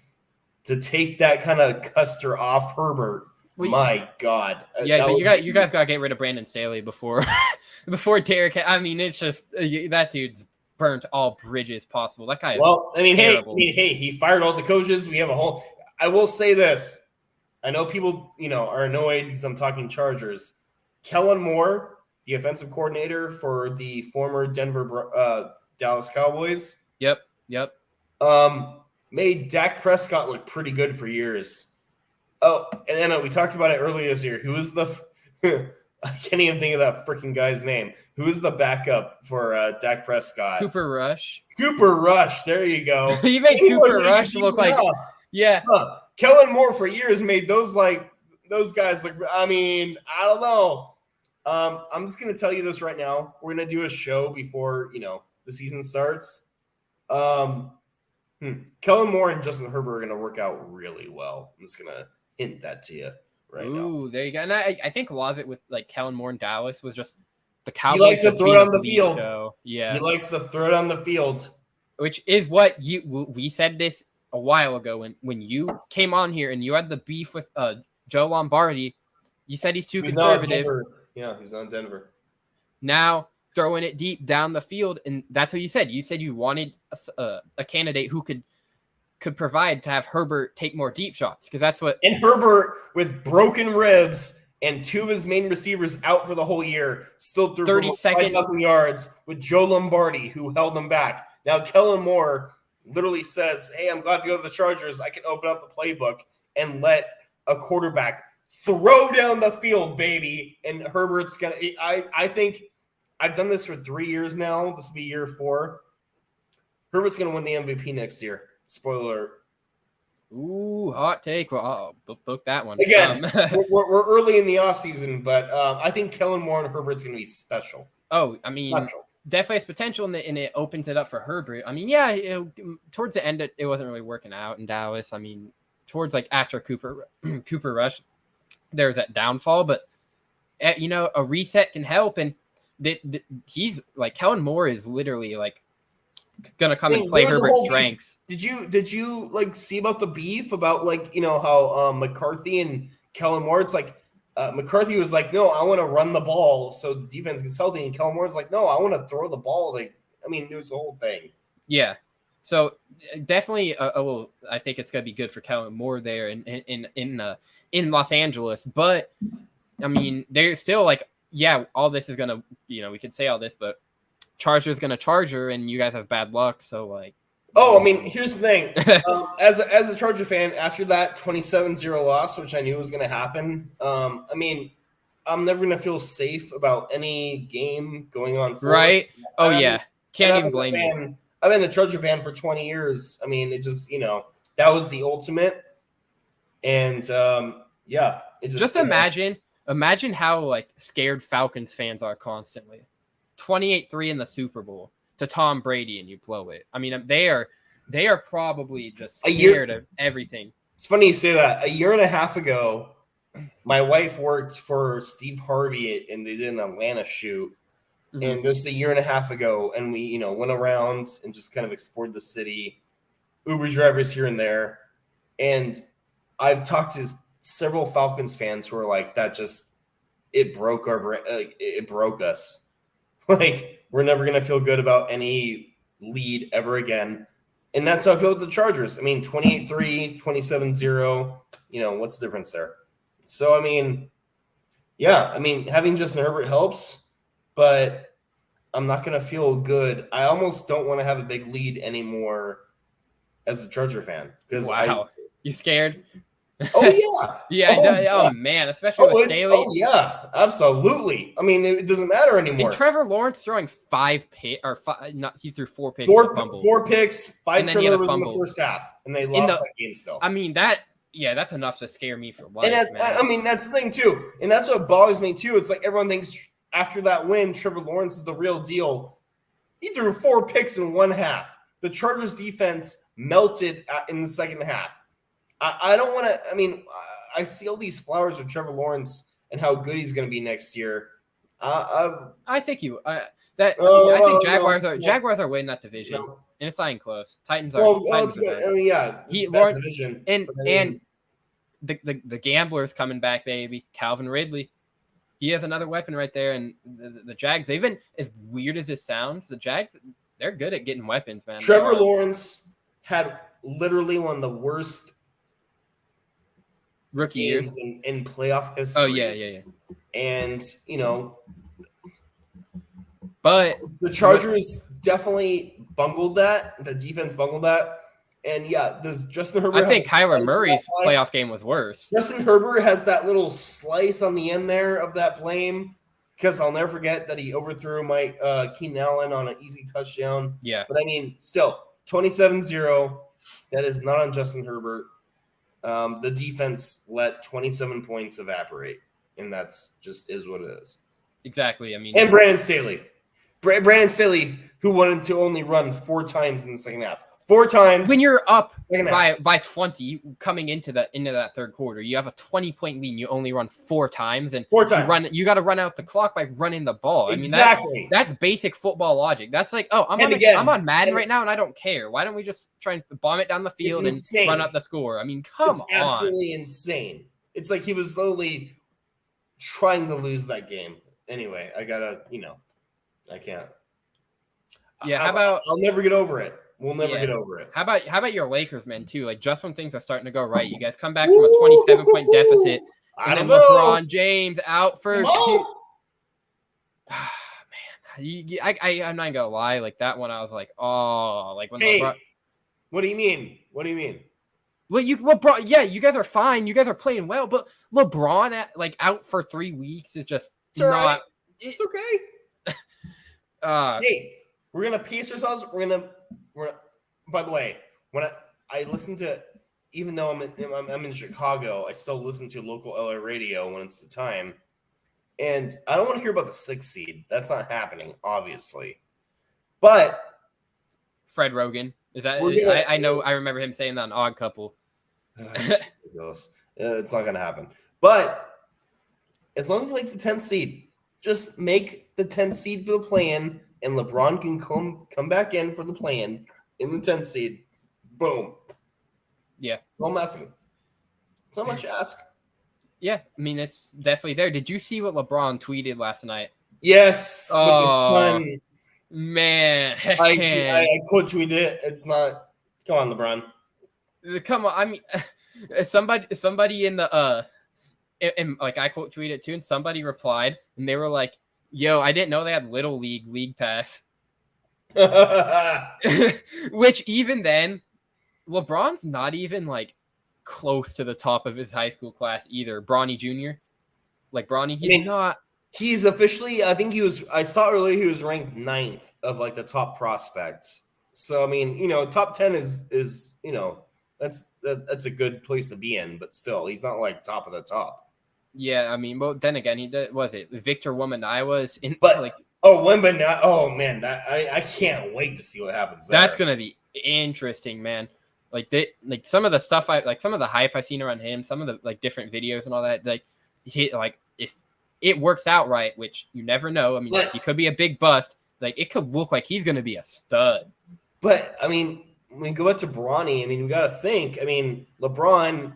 to take that kind of Custer off Herbert. Well, My God. Yeah, That but would you guys gotta get rid of Brandon Staley before Derrick. I mean, it's just that dude's burnt all bridges possible. That guy is Well, I mean, terrible. hey, he fired all the coaches. We have a whole. I will say this. I know people, are annoyed because I'm talking Chargers. Kellen Moore, the offensive coordinator for the former Denver Dallas Cowboys. Yep. Made Dak Prescott look pretty good for years. Oh, and Emma, we talked about it earlier this year. Who is the I can't even think of that freaking guy's name. Who is the backup for Dak Prescott? Cooper Rush. Cooper Rush. There you go. You made Cooper Rush look like Kellen Moore for years made those guys look. I mean, I don't know. I'm just gonna tell you this right now. We're gonna do a show before the season starts. Kellen Moore and Justin Herbert are gonna work out really well. I'm just gonna hint that to you right now. Ooh, there you go. And I think a lot of it with like Kellen Moore in Dallas was just the Cowboys. He likes to throw it on the field. Yeah, he likes to throw it on the field, which is what we said this a while ago when you came on here and you had the beef with Joe Lombardi. You said he's too conservative. Yeah, he's on Denver. Now throwing it deep down the field, and that's what you said. You said you wanted a candidate who could provide to have Herbert take more deep shots because that's what. And Herbert with broken ribs and 2 of his main receivers out for the whole year still threw 5,000 yards with Joe Lombardi who held them back. Now Kellen Moore literally says, "Hey, I'm glad to go to the Chargers. I can open up the playbook and let a quarterback throw down the field, baby." And Herbert's gonna. I think I've done this for 3 years now. This will be year 4. Herbert's gonna win the MVP next year. Spoiler alert. Ooh, hot take. Well, I'll book that one. Again, we're early in the offseason, but I think Kellen Moore and Herbert's going to be special. Oh, I mean, definitely has potential, and it opens it up for Herbert. I mean, yeah, towards the end, it wasn't really working out in Dallas. I mean, towards like after Cooper Rush, there was that downfall, but a reset can help, and he's like Kellen Moore is literally like gonna come and play Herbert's strengths. Did you like see about the beef about how McCarthy and Kellen Moore? It's like McCarthy was like, "No, I want to run the ball so the defense gets healthy," and Kellen Moore's like, "No, I want to throw the ball." Like, I mean, it was the whole thing. Yeah, so definitely, I think it's gonna be good for Kellen Moore there in Los Angeles. But I mean, they're still like, yeah, all this is gonna, we could say all this, but Charger's gonna Charger, and you guys have bad luck. So like, I mean, here's the thing. As a Charger fan, after that 27-0 loss, which I knew was gonna happen, I mean, I'm never gonna feel safe about any game going on forward. Right? Oh yeah, can't even blame you. I've been a Charger fan for 20 years. I mean, it just that was the ultimate, and yeah, it just imagine how like scared Falcons fans are constantly. 28-3 in the Super Bowl to Tom Brady and you blow it. I mean, they are probably just scared of everything. It's funny you say that. A year and a half ago, my wife worked for Steve Harvey and they did an Atlanta shoot. Mm-hmm. And this was a year and a half ago. And we, went around and just kind of explored the city, Uber drivers here and there. And I've talked to several Falcons fans who are like, it broke it broke us. Like, we're never going to feel good about any lead ever again. And that's how I feel with the Chargers. I mean, 28-3, 27-0, what's the difference there? So, I mean, yeah, having Justin Herbert helps, but I'm not going to feel good. I almost don't want to have a big lead anymore as a Charger fan. Wow. You scared? Oh, yeah. Oh, man, especially with Staley. Oh, yeah, absolutely. I mean, it doesn't matter anymore. And Trevor Lawrence throwing he threw 4 picks. Four picks, 5 turnovers in the first half, and they lost that game still. I mean, that's enough to scare me for life, and man. I mean, that's the thing, too. And that's what bothers me, too. It's like everyone thinks after that win, Trevor Lawrence is the real deal. He threw 4 picks in one half. The Chargers defense melted in the second half. I don't want to – I mean, I see all these flowers of Trevor Lawrence and how good he's going to be next year. I think I think Jaguars are winning that division, and it's not even close. Titans are. Titans are bad. I mean, yeah, it's a bad division. And the gambler's coming back, baby. Calvin Ridley. He has another weapon right there, and the Jags, even as weird as it sounds, the Jags, they're good at getting weapons, man. Trevor Lawrence had literally one of the worst rookie years in playoff history. Oh, yeah. And, but the Chargers definitely bungled that. The defense bungled that. And, yeah, does Justin Herbert I think Kyler Murray's playoff game was worse. Justin Herbert has that little slice on the end there of that blame, because I'll never forget that he overthrew Keenan Allen on an easy touchdown. Yeah. But, I mean, still, 27-0. That is not on Justin Herbert. The defense let 27 points evaporate, and that's just is what it is. Exactly. I mean, and Brandon Staley. Brandon Staley, who wanted to only run 4 times in the second half. 4 times. When you're up by 20 coming into that third quarter, you have a 20-point lead and you only run 4 times. And 4 times. You got to run out the clock by running the ball. Exactly. I mean, that's basic football logic. That's like, I'm on Madden right now and I don't care. Why don't we just try and bomb it down the field and run up the score? I mean, come on. It's absolutely insane. It's like he was slowly trying to lose that game. Anyway, I gotta, I can't. Yeah, I'll never get over it. We'll never get over it. How about your Lakers, man, too? Like, just when things are starting to go right, you guys come back from a 27-point deficit, and then LeBron James out for two. Man, I'm not gonna lie. Like that one, I was like, oh, like when LeBron. What do you mean? Well, LeBron, yeah, you guys are fine. You guys are playing well, but LeBron out for 3 weeks is just it's not. Right. It's okay. Hey, we're gonna pace ourselves. We're by the way, when I listen to, even though I'm in Chicago, I still listen to local LA radio when it's the time. And I don't want to hear about the 6th seed. That's not happening, obviously. But Fred Rogan, is that? I know. I remember him saying that on Odd Couple. It's not gonna happen. But as long as you make the 10th seed, just make the 10th seed for the play-in, and LeBron can come back in for the play-in in the 10th seed. Boom. Yeah. No messing. It's not much to ask. Yeah, I mean, it's definitely there. Did you see what LeBron tweeted last night? Yes. With his son. Man. I quote tweeted it. It's not. Come on, LeBron. Come on. I mean, somebody in the and like I quote tweeted it too, and somebody replied, and they were like, "Yo, I didn't know they had Little League Pass." Which even then, LeBron's not even like close to the top of his high school class either. Bronny Jr. Like Bronny, he's not. He's officially, I think I saw earlier he was ranked 9th of like the top prospects. So I mean, top 10 is that's a good place to be in, but still, he's not like top of the top. Yeah, I mean, well, then again, he did. Was it Victor Wembanyama was in? But like, Wembanyama. Oh man, that I can't wait to see what happens there. That's gonna be interesting, man. Like some of the stuff some of the hype I've seen around him, some of the like different videos and all that. Like if it works out right, which you never know. I mean, he could be a big bust. Like it could look like he's gonna be a stud. But I mean, when we go back to Bronny, I mean, we got to think. I mean, LeBron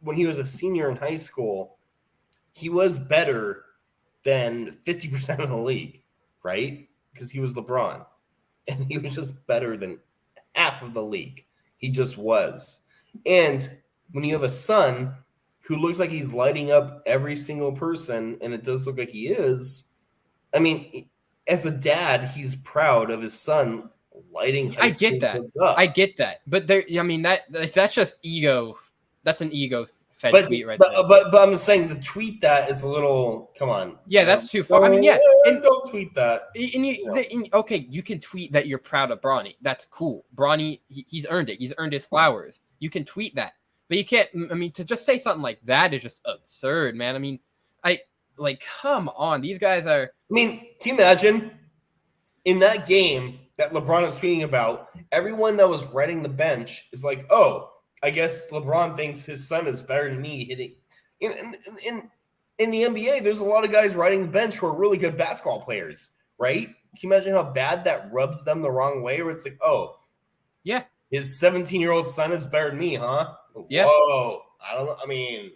when he was a senior in high school, he was better than 50% of the league, right? Because he was LeBron. And he was just better than half of the league. He just was. And when you have a son who looks like he's lighting up every single person, and it does look like he is, I mean, as a dad, he's proud of his son lighting high school kids up. I get that. But that's just ego. That's an ego fed tweet right there. But I'm just saying the tweet that is a little, come on. Yeah, that's too far. I mean, yeah. And don't tweet that. Okay, you can tweet that you're proud of Bronny. That's cool. Bronny, he's earned it. He's earned his flowers. You can tweet that. But you can't, I mean, to just say something like that is just absurd, man. I mean, come on. These guys are. I mean, can you imagine in that game that LeBron was tweeting about, everyone that was riding the bench is like, oh, I guess LeBron thinks his son is better than me hitting. And in the NBA, there's a lot of guys riding the bench who are really good basketball players, right? Can you imagine how bad that rubs them the wrong way? Where it's like, oh, Yeah. his 17-year-old son is better than me, huh? Yeah. Whoa. I don't know. I mean,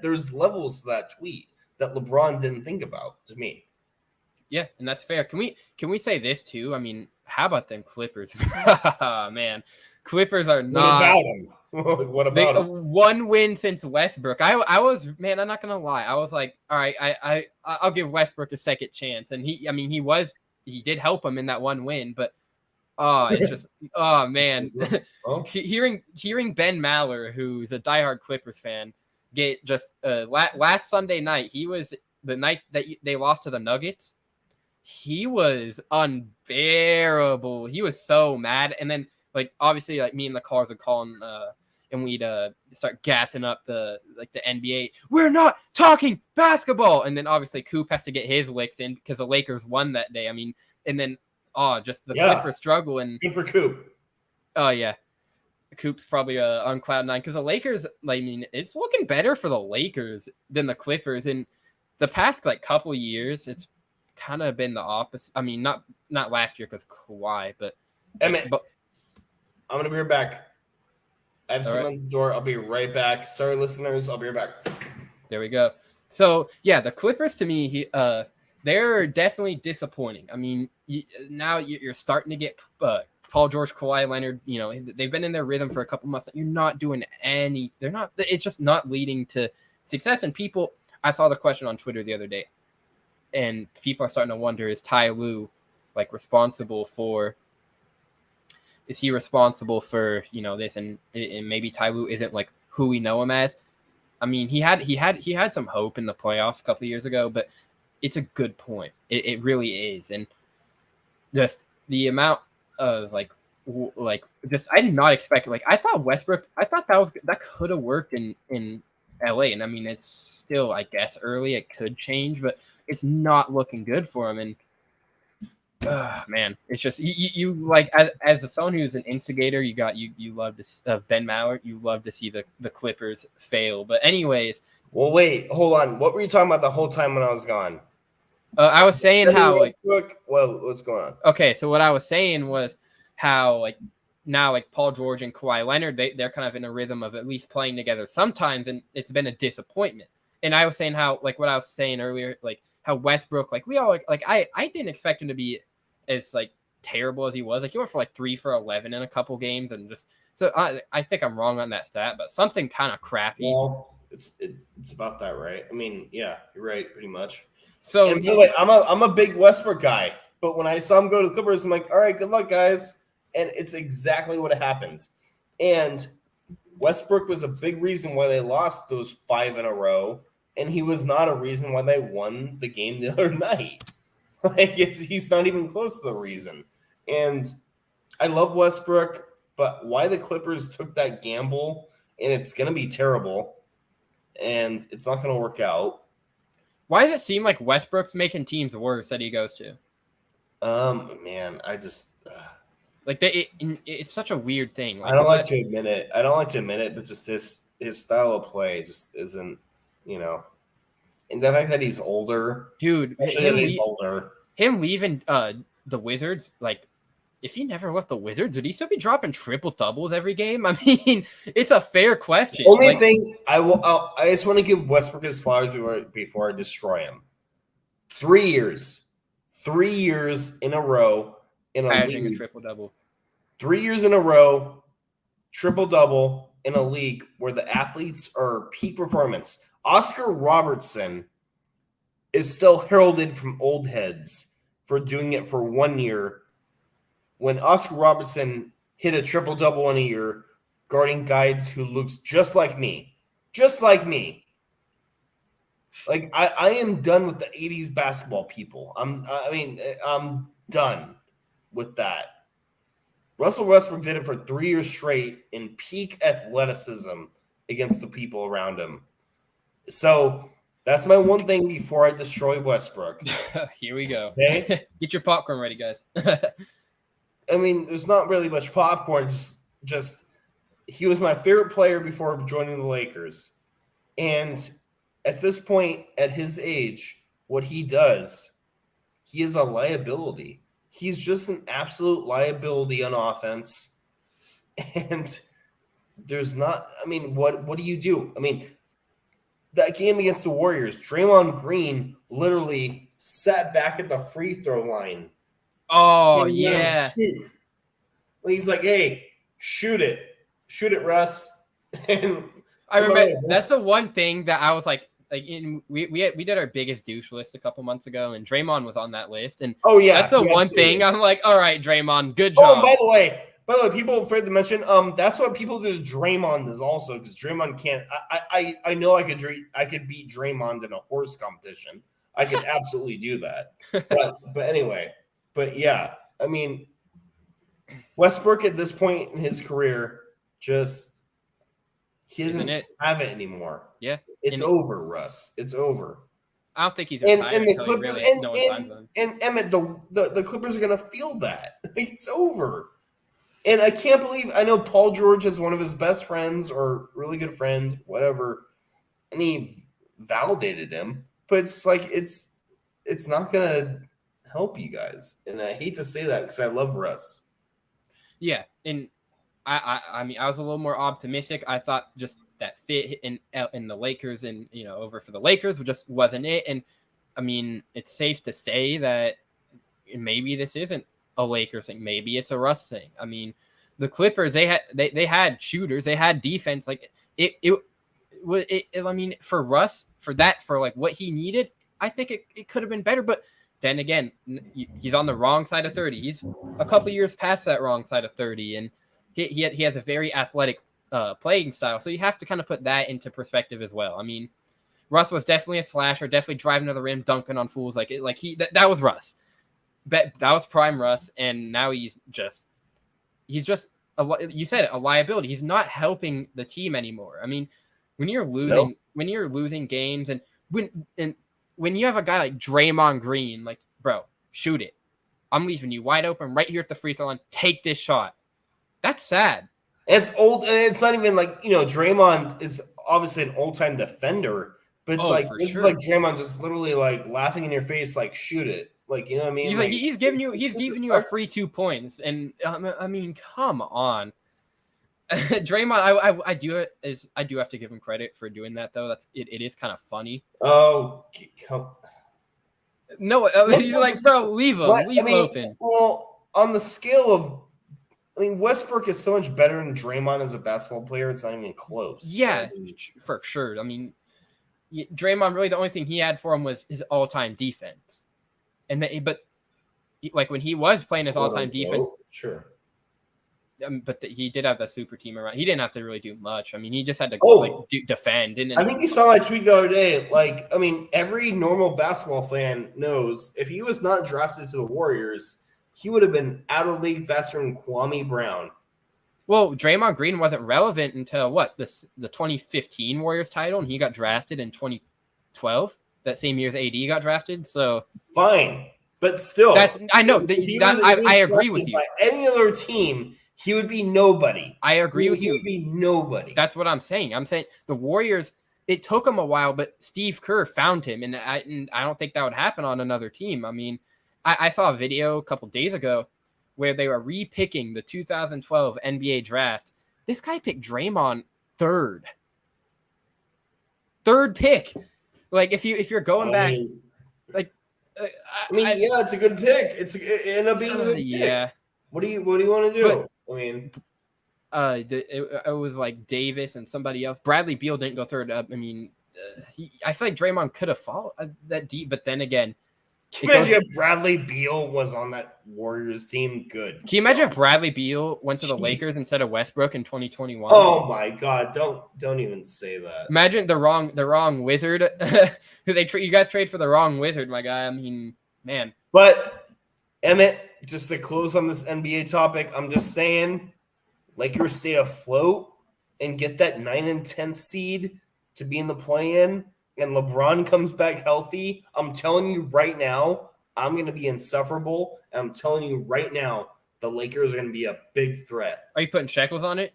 there's levels to that tweet that LeBron didn't think about, to me. Yeah, and that's fair. Can we say this too? I mean, how about them Clippers? Man, Clippers are not. What about them? What about them? One win since Westbrook. I was, man, I'm not gonna lie. I was like, all right, I'll give Westbrook a second chance, and he did help him in that one win, but it's just, oh man, hearing Ben Maller, who's a diehard Clippers fan, get just last Sunday night. He was the night that they lost to the Nuggets. He was unbearable. He was so mad. And then, like, obviously, like, me and the cars would call him, and we'd start gassing up the NBA. We're not talking basketball. And then, obviously, Coop has to get his licks in because the Lakers won that day. I mean, and then, just the Clippers struggle. And good for Coop. Oh, yeah. Coop's probably on cloud nine because the Lakers, I mean, it's looking better for the Lakers than the Clippers. In the past, like, couple years, it's kind of been the opposite. I mean, not last year because Kawhi, but Emmett, I'm gonna be right back. I have someone at the door. I'll be right back. Sorry, listeners. I'll be right back. There we go. So yeah, the Clippers to me, they're definitely disappointing. I mean, now you're starting to get Paul George, Kawhi Leonard. You know, they've been in their rhythm for a couple months. You're not doing any. They're not. It's just not leading to success. And people, I saw the question on Twitter the other day. And people are starting to wonder, is Ty Lue responsible for this, and maybe Ty Lue isn't like who we know him as. I mean, he had some hope in the playoffs a couple of years ago, but it's a good point. It really is. And just the amount of just, I did not expect, I thought Westbrook, that could have worked in LA. And I mean, it's still, I guess, early, it could change, but it's not looking good for him. And man, it's just you as someone who's an instigator, you love to Ben Maller, you love to see the Clippers fail. But anyways, well, wait, hold on. What were you talking about the whole time when I was gone? I was saying how what's going on? Okay, so what I was saying was how now Paul George and Kawhi Leonard, they're kind of in a rhythm of at least playing together sometimes, and it's been a disappointment. And I was saying how what I was saying earlier, how Westbrook, we all I didn't expect him to be as terrible as he was. He went for 3 for 11 in a couple games, and just so I think I'm wrong on that stat, but something kind of crappy. Well, it's about that, right? I mean, yeah, you're right, pretty much. So and by the way, I'm a big Westbrook guy, but when I saw him go to the Clippers, I'm like, all right, good luck, guys. And it's exactly what happened. And Westbrook was a big reason why they lost those 5 in a row. And he was not a reason why they won the game the other night. He's not even close to the reason. And I love Westbrook, but why the Clippers took that gamble, and it's going to be terrible, and it's not going to work out. Why does it seem like Westbrook's making teams worse that he goes to? Man, I just it's such a weird thing. I don't like to admit it, but just his style of play just isn't. And the fact that he's older, dude. He's older. Him leaving the Wizards, if he never left the Wizards, would he still be dropping triple doubles every game? I mean, it's a fair question. Only thing I just want to give Westbrook his flowers before I destroy him. 3 years in a row in a league, a triple double. 3 years in a row, triple double in a league where the athletes are peak performance. Oscar Robertson is still heralded from old heads for doing it for 1 year when Oscar Robertson hit a triple-double in a year guarding guys who looks just like me. Just like me. I am done with the 80s basketball people. I'm done with that. Russell Westbrook did it for 3 years straight in peak athleticism against the people around him. So that's my one thing before I destroy Westbrook. Here we go. Okay? Get your popcorn ready, guys. I mean, there's not really much popcorn. Just he was my favorite player before joining the Lakers. And at this point, at his age, what he does, he is a liability. He's just an absolute liability on offense. And there's not, I mean, what do you do? I mean, that game against the Warriors, Draymond Green literally sat back at the free throw line. Oh, yeah. He's like, hey, shoot it, Russ. And I remember that's the one thing that I was like we did our biggest douche list a couple months ago, and Draymond was on that list. And that's the one thing I'm like, all right, Draymond, good job. Oh, by the way, people afraid to mention, that's what people do to Draymond is also, because Draymond can't. I know I could beat Draymond in a horse competition. I could absolutely do that. But anyway, yeah, I mean, Westbrook at this point in his career just he doesn't have it anymore. Yeah, it's over, Russ. It's over. I don't think he's retired. And the Clippers and Emmett, the Clippers are gonna feel that. It's over. And I can't believe, I know Paul George is one of his best friends or really good friend, whatever, and he validated him. But it's like it's not gonna help you guys. And I hate to say that because I love Russ. Yeah, and I mean I was a little more optimistic. I thought just that fit in the Lakers and over for the Lakers just wasn't it. And I mean it's safe to say that maybe this isn't a Lakers thing. Maybe it's a Russ thing. I mean, the Clippers they had shooters, they had defense. Like it I mean, for Russ, for like what he needed, I think it could have been better. But then again, he's on the wrong side of 30. He's a couple years past that wrong side of 30, and he has a very athletic playing style. So you have to kind of put that into perspective as well. I mean, Russ was definitely a slasher, definitely driving to the rim, dunking on fools. That was Russ. That was prime Russ, and now he's just you said it, a liability. He's not helping the team anymore. I mean, when you're losing games, and when you have a guy like Draymond Green, like, bro, shoot it. I'm leaving you wide open right here at the free throw line. Take this shot. That's sad. It's old, and it's not even like Draymond is obviously an old-time defender, but it's is like Draymond just literally like laughing in your face, like shoot it. Like, you know what I mean? He's giving you a free 2 points, and I mean, come on, Draymond. I do have to give him credit for doing that though. It is kind of funny. Oh, no, you're like, bro, leave him open. Well, on the scale of, I mean, Westbrook is so much better than Draymond as a basketball player. It's not even close. Yeah, for sure. I mean, Draymond really the only thing he had for him was his all-time defense. But when he was playing his all-time defense, sure. But he did have that super team around. He didn't have to really do much. I mean, he just had to defend. I think you saw my tweet the other day. Like, I mean, every normal basketball fan knows if he was not drafted to the Warriors, he would have been out of league faster than Kwame Brown. Well, Draymond Green wasn't relevant until the 2015 Warriors title, and he got drafted in 2012. That same year as AD got drafted, so fine, but still, I know I agree with you. By any other team, he would be nobody. I agree with you. He would be nobody. That's what I'm saying. I'm saying the Warriors. It took him a while, but Steve Kerr found him, and I don't think that would happen on another team. I mean, I saw a video a couple days ago where they were repicking the 2012 NBA draft. This guy picked Draymond third pick. Like if you're going back, it's a good pick. It ended up being a good pick. Yeah. What do you want to do? It was like Davis and somebody else. Bradley Beal didn't go third. I mean, I feel like Draymond could have fallen that deep, but then again, can you imagine if Bradley Beal was on that Warriors team? Good. Can you imagine if Bradley Beal went to the Lakers instead of Westbrook in 2021? Oh my God! Don't even say that. Imagine the wrong wizard. You guys trade for the wrong wizard, my guy. I mean, man. But Emmett, just to close on this NBA topic, I'm just saying, Lakers stay afloat and get that 9 and 10 seed to be in the play-in. And LeBron comes back healthy, I'm telling you right now, I'm going to be insufferable. And I'm telling you right now, the Lakers are going to be a big threat. Are you putting shekels on it?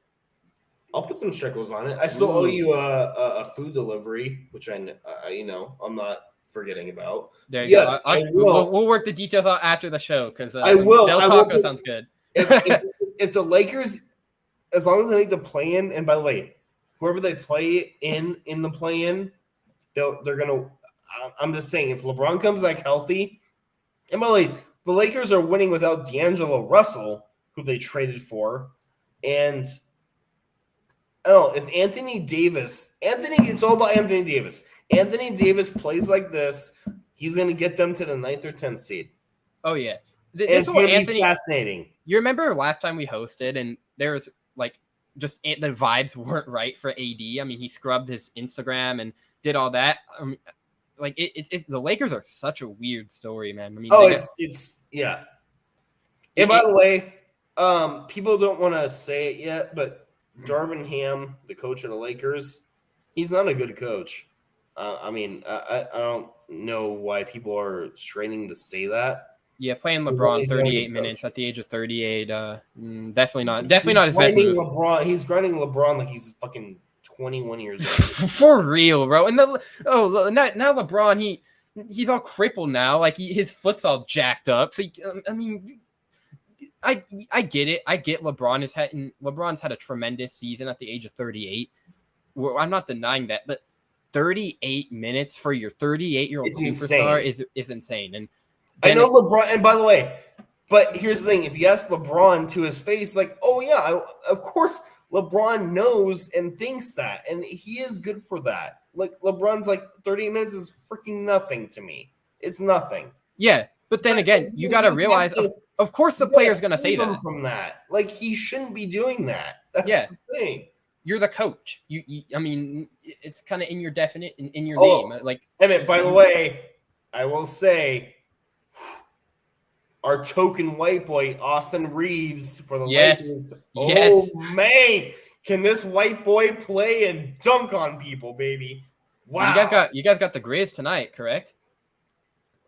I'll put some shekels on it. I still owe you a food delivery, which I'm not forgetting about. There you Yes, go. I will. We'll work the details out after the show because I will. Del Taco sounds good. If the Lakers, as long as they make the play-in, and by the way, whoever they play in the play-in, they're gonna. I'm just saying, if LeBron comes back healthy, and by the way, the Lakers are winning without D'Angelo Russell, who they traded for, and I don't know if Anthony Davis. It's all about Anthony Davis. Anthony Davis plays like this, he's going to get them to the 9th or 10th seed. Oh yeah, This whole Anthony fascinating. You remember last time we hosted, and there was like just the vibes weren't right for AD. I mean, he scrubbed his Instagram and did all that. Like it's the Lakers are such a weird story, man. I mean, it's yeah. And by the way, people don't want to say it yet, but Darvin Ham, the coach of the Lakers, he's not a good coach. I mean, I don't know why people are straining to say that. Yeah, playing LeBron 38 minutes at the age of 38, definitely not his best move. He's grinding LeBron like he's fucking 21 years old. For real, bro. And now LeBron, he's all crippled now. Like his foot's all jacked up. So I mean, I get it. I get LeBron's had a tremendous season at the age of 38. I'm not denying that, but 38 minutes for your 38-year-old superstar is insane. And I know LeBron, and by the way, but here's the thing: if you ask LeBron to his face, like, oh yeah, of course, LeBron knows and thinks that, and he is good for that. Like LeBron's like 38 minutes is freaking nothing to me. It's nothing. Yeah, but then again, you got to realize, of course, the player's going to say that. From that, like he shouldn't be doing that. That's the thing. You're the coach. I mean, it's kind of in your in your name. Like, by the way, I will say, our token white boy, Austin Reeves, for the Lakers. Oh man, can this white boy play and dunk on people, baby? Wow. You guys got the Grizz tonight, correct?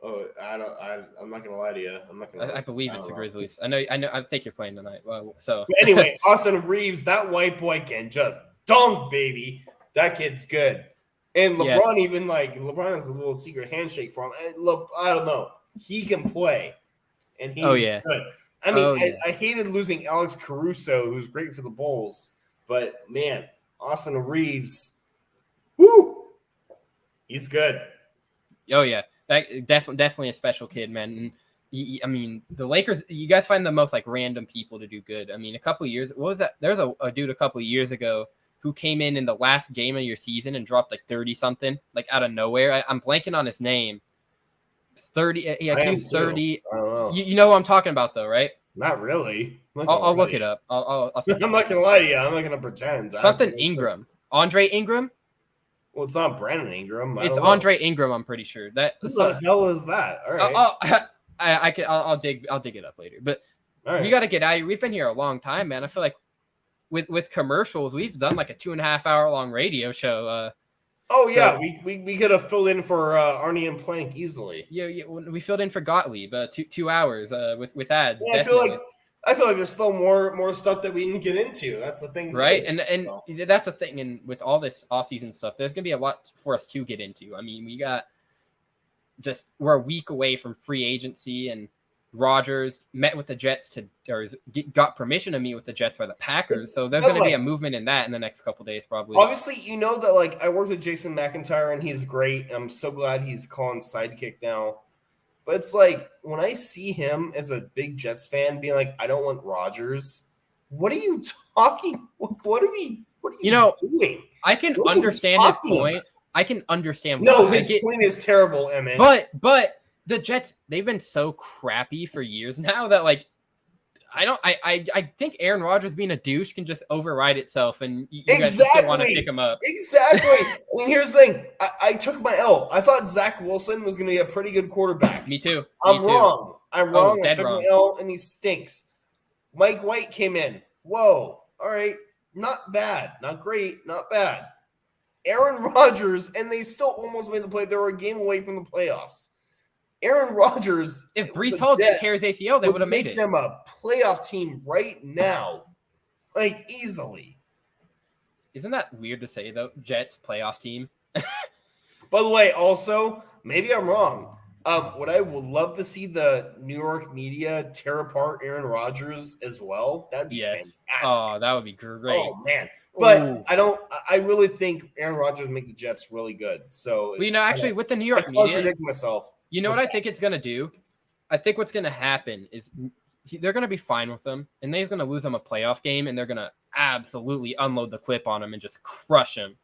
Oh, I'm not gonna lie to you. I believe it's the Grizzlies. I know. I think you're playing tonight. Well, so but anyway, Austin Reeves, that white boy can just dunk, baby. That kid's good. And LeBron LeBron has a little secret handshake for him. And I don't know. He can play, and he's good. I mean, I hated losing Alex Caruso, who's great for the Bulls, but man, Austin Reeves, whoo, he's good. Oh yeah. Definitely a special kid, man. And I mean, the Lakers, you guys find the most like random people to do good. I mean, a couple of years, what was that? There's a dude a couple of years ago who came in the last game of your season and dropped like 30 something, like out of nowhere. I'm blanking on his name. 30. Yeah, he's 30. I don't know. You know what I'm talking about, though, right? Not really. I'll look it up. I'll I'm not gonna lie to you. I'm not gonna pretend. Something Ingram. Andre Ingram. Well, it's not Brandon Ingram. It's Andre Ingram. I'm pretty sure. Who the hell is that? All right. I'll dig it up later. But right. We got to get out of here. We've been here a long time, man. I feel like with commercials, we've done like a 2.5 hour long radio show. We could have filled in for Arnie and Plank easily. Yeah, we filled in for Gottlieb 2 hours with ads. Yeah, I feel like there's still more stuff that we didn't get into. That's the thing, right? And that's the thing. And with all this offseason stuff, there's gonna be a lot for us to get into. I mean, we're a week away from free agency, and Rodgers met with the Jets got permission to meet with the Jets by the Packers. So there's gonna be a movement in that in the next couple of days, probably. Obviously, you know that like I worked with Jason McIntyre, and he's great. I'm so glad he's calling sidekick now. But it's like when I see him as a big Jets fan being like, I don't want Rodgers. What are you talking? What are you doing? I can understand his point. I can understand. His point is terrible, Emmett. But the Jets, they've been so crappy for years now that like I think Aaron Rodgers being a douche can just override itself, and you guys still want to pick him up. Exactly. I mean, here's the thing. I took my L. I thought Zach Wilson was going to be a pretty good quarterback. Me too. I'm wrong. I took wrong. my L, and he stinks. Mike White came in. Whoa. All right. Not bad. Not great. Not bad. Aaron Rodgers, and they still almost made the play. They were a game away from the playoffs. Aaron Rodgers. If Breece Hall didn't tear his ACL, they would have made it. Them a playoff team right now, like easily. Isn't that weird to say though? Jets playoff team. By the way, also, maybe I'm wrong. What I would love to see the New York media tear apart Aaron Rodgers as well. That'd be fantastic. Oh, that would be great. Oh man. But Ooh. I really think Aaron Rodgers would make the Jets really good. So well, actually with the New York media, contradict myself. You know what I think it's gonna do? I think what's gonna happen is they're gonna be fine with them, and they're gonna lose them a playoff game, and they're gonna absolutely unload the clip on him and just crush him.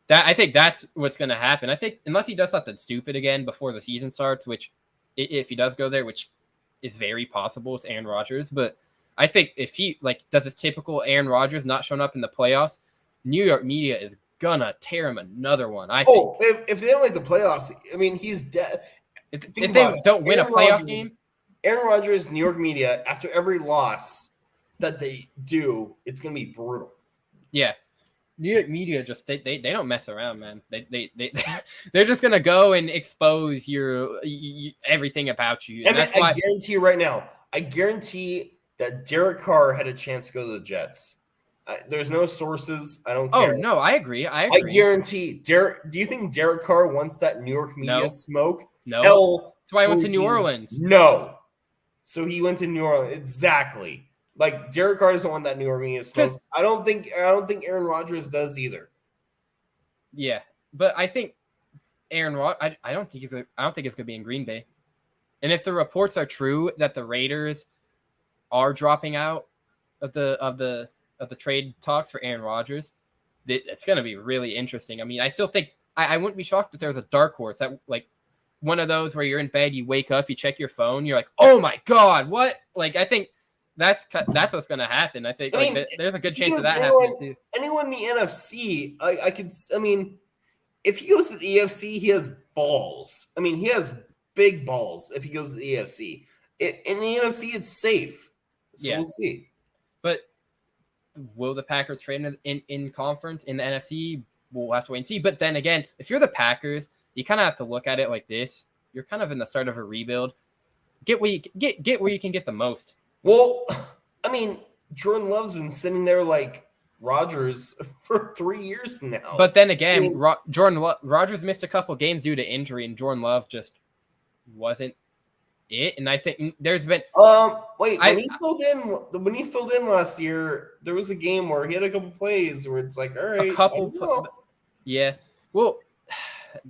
I think that's what's gonna happen. I think unless he does something stupid again before the season starts, which if he does go there, which is very possible, it's Aaron Rodgers. But I think if he does his typical Aaron Rodgers, not showing up in the playoffs, New York media is gonna tear him another one. I think. If they don't like the playoffs, I mean he's dead. If they don't win a playoff game, Aaron Rodgers, New York media, after every loss that they do, it's gonna be brutal. Yeah. New York media just they don't mess around, man. They're just gonna go and expose your everything about you. And that's why I guarantee you right now. I guarantee that Derick Car had a chance to go to the Jets. There's no sources. I don't care. Oh no, I agree. I guarantee Derek. Do you think Derick Car wants that New York media smoke? No. That's why I went to New Orleans. No. So he went to New Orleans. Exactly. Like Derick Carr doesn't want that New York media smoke. I don't think Aaron Rodgers does either. Yeah, but I think Aaron Rodgers. I don't think it's gonna be in Green Bay. And if the reports are true that the Raiders are dropping out of the trade talks for Aaron Rodgers, it's gonna be really interesting. I mean, I still think I wouldn't be shocked if there was a dark horse that one of those where you're in bed, you wake up, you check your phone, you're like, oh my god, what? I think that's what's going to happen. I think there's a good chance of that happening too. Anyone in the NFC, I mean, if he goes to the EFC, he has balls. I mean, he has big balls if he goes to the EFC. In the NFC, it's safe. So we'll see. But will the Packers trade in conference in the NFC? We'll have to wait and see. But then again, if you're the Packers, you kind of have to look at it like this. You're kind of in the start of a rebuild. Get where you can get the most. Well, I mean, Jordan Love's been sitting there like Rodgers for 3 years now. But then again, Rodgers missed a couple games due to injury, and Jordan Love just wasn't it. And I think there's been when he filled in last year, there was a game where he had a couple plays where it's like, all right, yeah. Well,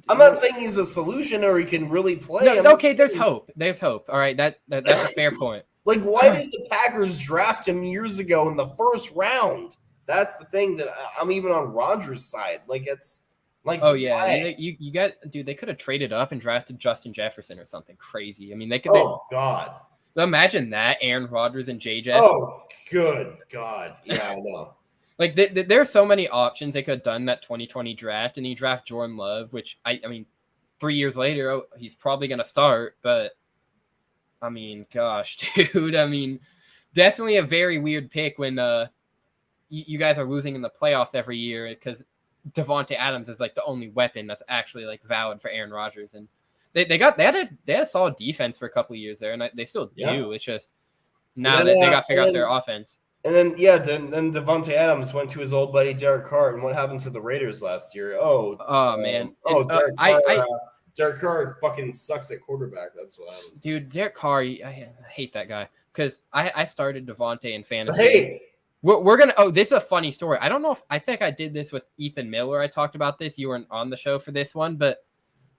I'm not saying he's a solution or he can really play. No, okay, there's hope. There's hope. All right, that's a fair point. Why did the Packers draft him years ago in the first round? That's the thing that I'm even on Rodgers' side. It's oh yeah, you got dude. They could have traded up and drafted Justin Jefferson or something crazy. I mean, they could. Oh God! Imagine that, Aaron Rodgers and JJ. Oh good God! Yeah, I know. There are so many options they could have done that 2020 draft, and you draft Jordan Love, which I mean, 3 years later, he's probably gonna start, but. I mean, gosh, dude. I mean, definitely a very weird pick when you guys are losing in the playoffs every year because Davante Adams is the only weapon that's actually valid for Aaron Rodgers, and they had a solid defense for a couple of years there, and they still do. It's just now that they got to figure out their offense. And then then Davante Adams went to his old buddy Derick Car, and what happened to the Raiders last year? Man. Derick Car. Derick Car fucking sucks at quarterback. That's what happened. Dude, Derick Car, I hate that guy because I started Davante in fantasy. Hey, we're gonna. Oh, this is a funny story. I don't know if I think I did this with Ethan Miller. I talked about this. You weren't on the show for this one, but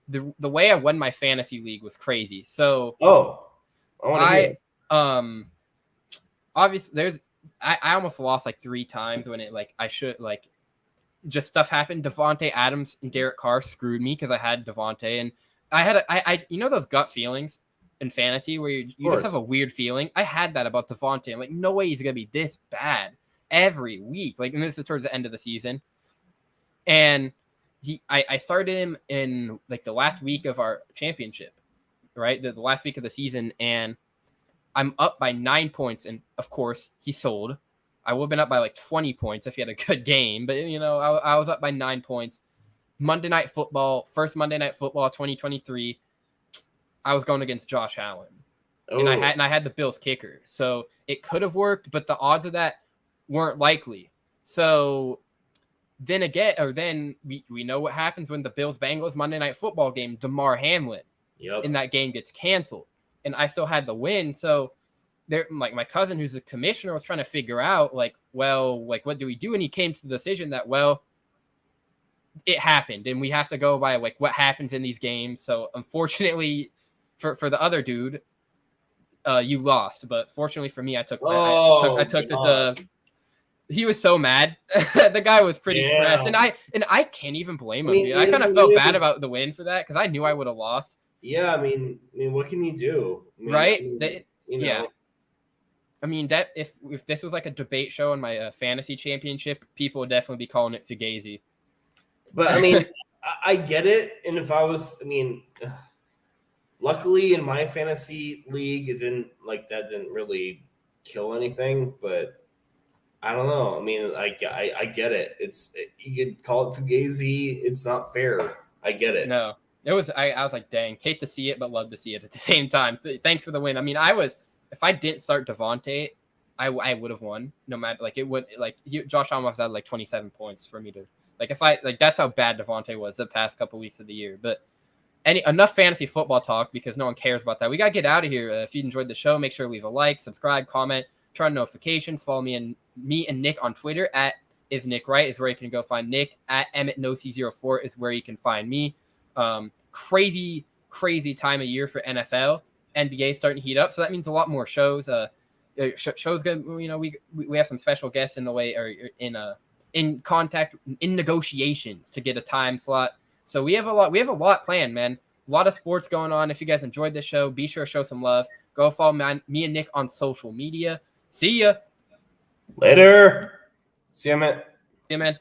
the way I won my fantasy league was crazy. So obviously I almost lost 3 times when it I should just stuff happened. Davante Adams and Derick Carr screwed me because I had Davante, and I had I those gut feelings in fantasy where you just have a weird feeling. I had that about Davante. I'm like, no way he's gonna be this bad every week. And this is towards the end of the season, and I started him in the last week of our championship, right? The last week of the season, and I'm up by 9 points, and of course he sold. I would have been up by 20 points if he had a good game, but I was up by 9 points. Monday Night Football, first Monday Night Football 2023. I was going against Josh Allen, and I had the Bills kicker, so it could have worked, but the odds of that weren't likely. So then we know what happens when the Bills-Bengals Monday Night Football game, DeMar Hamlin, Yep. and that game gets canceled. And I still had the win. So there, like my cousin, who's a commissioner, was trying to figure out like, what do we do? And he came to the decision that, it happened and we have to go by like what happens in these games. So unfortunately for the other dude, you lost. But fortunately for me, I took the he was so mad. The guy was pretty pressed, and I can't even blame him. I kind of felt bad about the win for that because I knew I would have lost. Yeah, I mean, what can you do? Right? Yeah. I mean, that if this was like a debate show in my fantasy championship, people would definitely be calling it Fugazi. But I mean, I get it. And if I was, luckily in my fantasy league, that didn't really kill anything. But I don't know. I mean, I get it. You could call it Fugazi. It's not fair. I get it. No, it was. I was like, dang, hate to see it, but love to see it at the same time. Thanks for the win. I mean, if I didn't start Devontae, I would have won. No matter Josh Allen had like 27 points for me to that's how bad Devontae was the past couple weeks of the year. But enough fantasy football talk because no one cares about that. We got to get out of here. If you enjoyed the show, make sure to leave a like, subscribe, comment, turn on notifications. Follow me and Nick on Twitter at @isNickWright is where you can go find Nick. At EmmettNoC04 is where you can find me. Crazy time of year for NFL. NBA starting to heat up, so that means a lot more shows. Shows gonna, we have some special guests in the way or in contact in negotiations to get a time slot. So we have a lot planned, man. A lot of sports going on. If you guys enjoyed this show, be sure to show some love. Go follow me and Nick on social media. See ya. Later. See ya, man. See ya, man.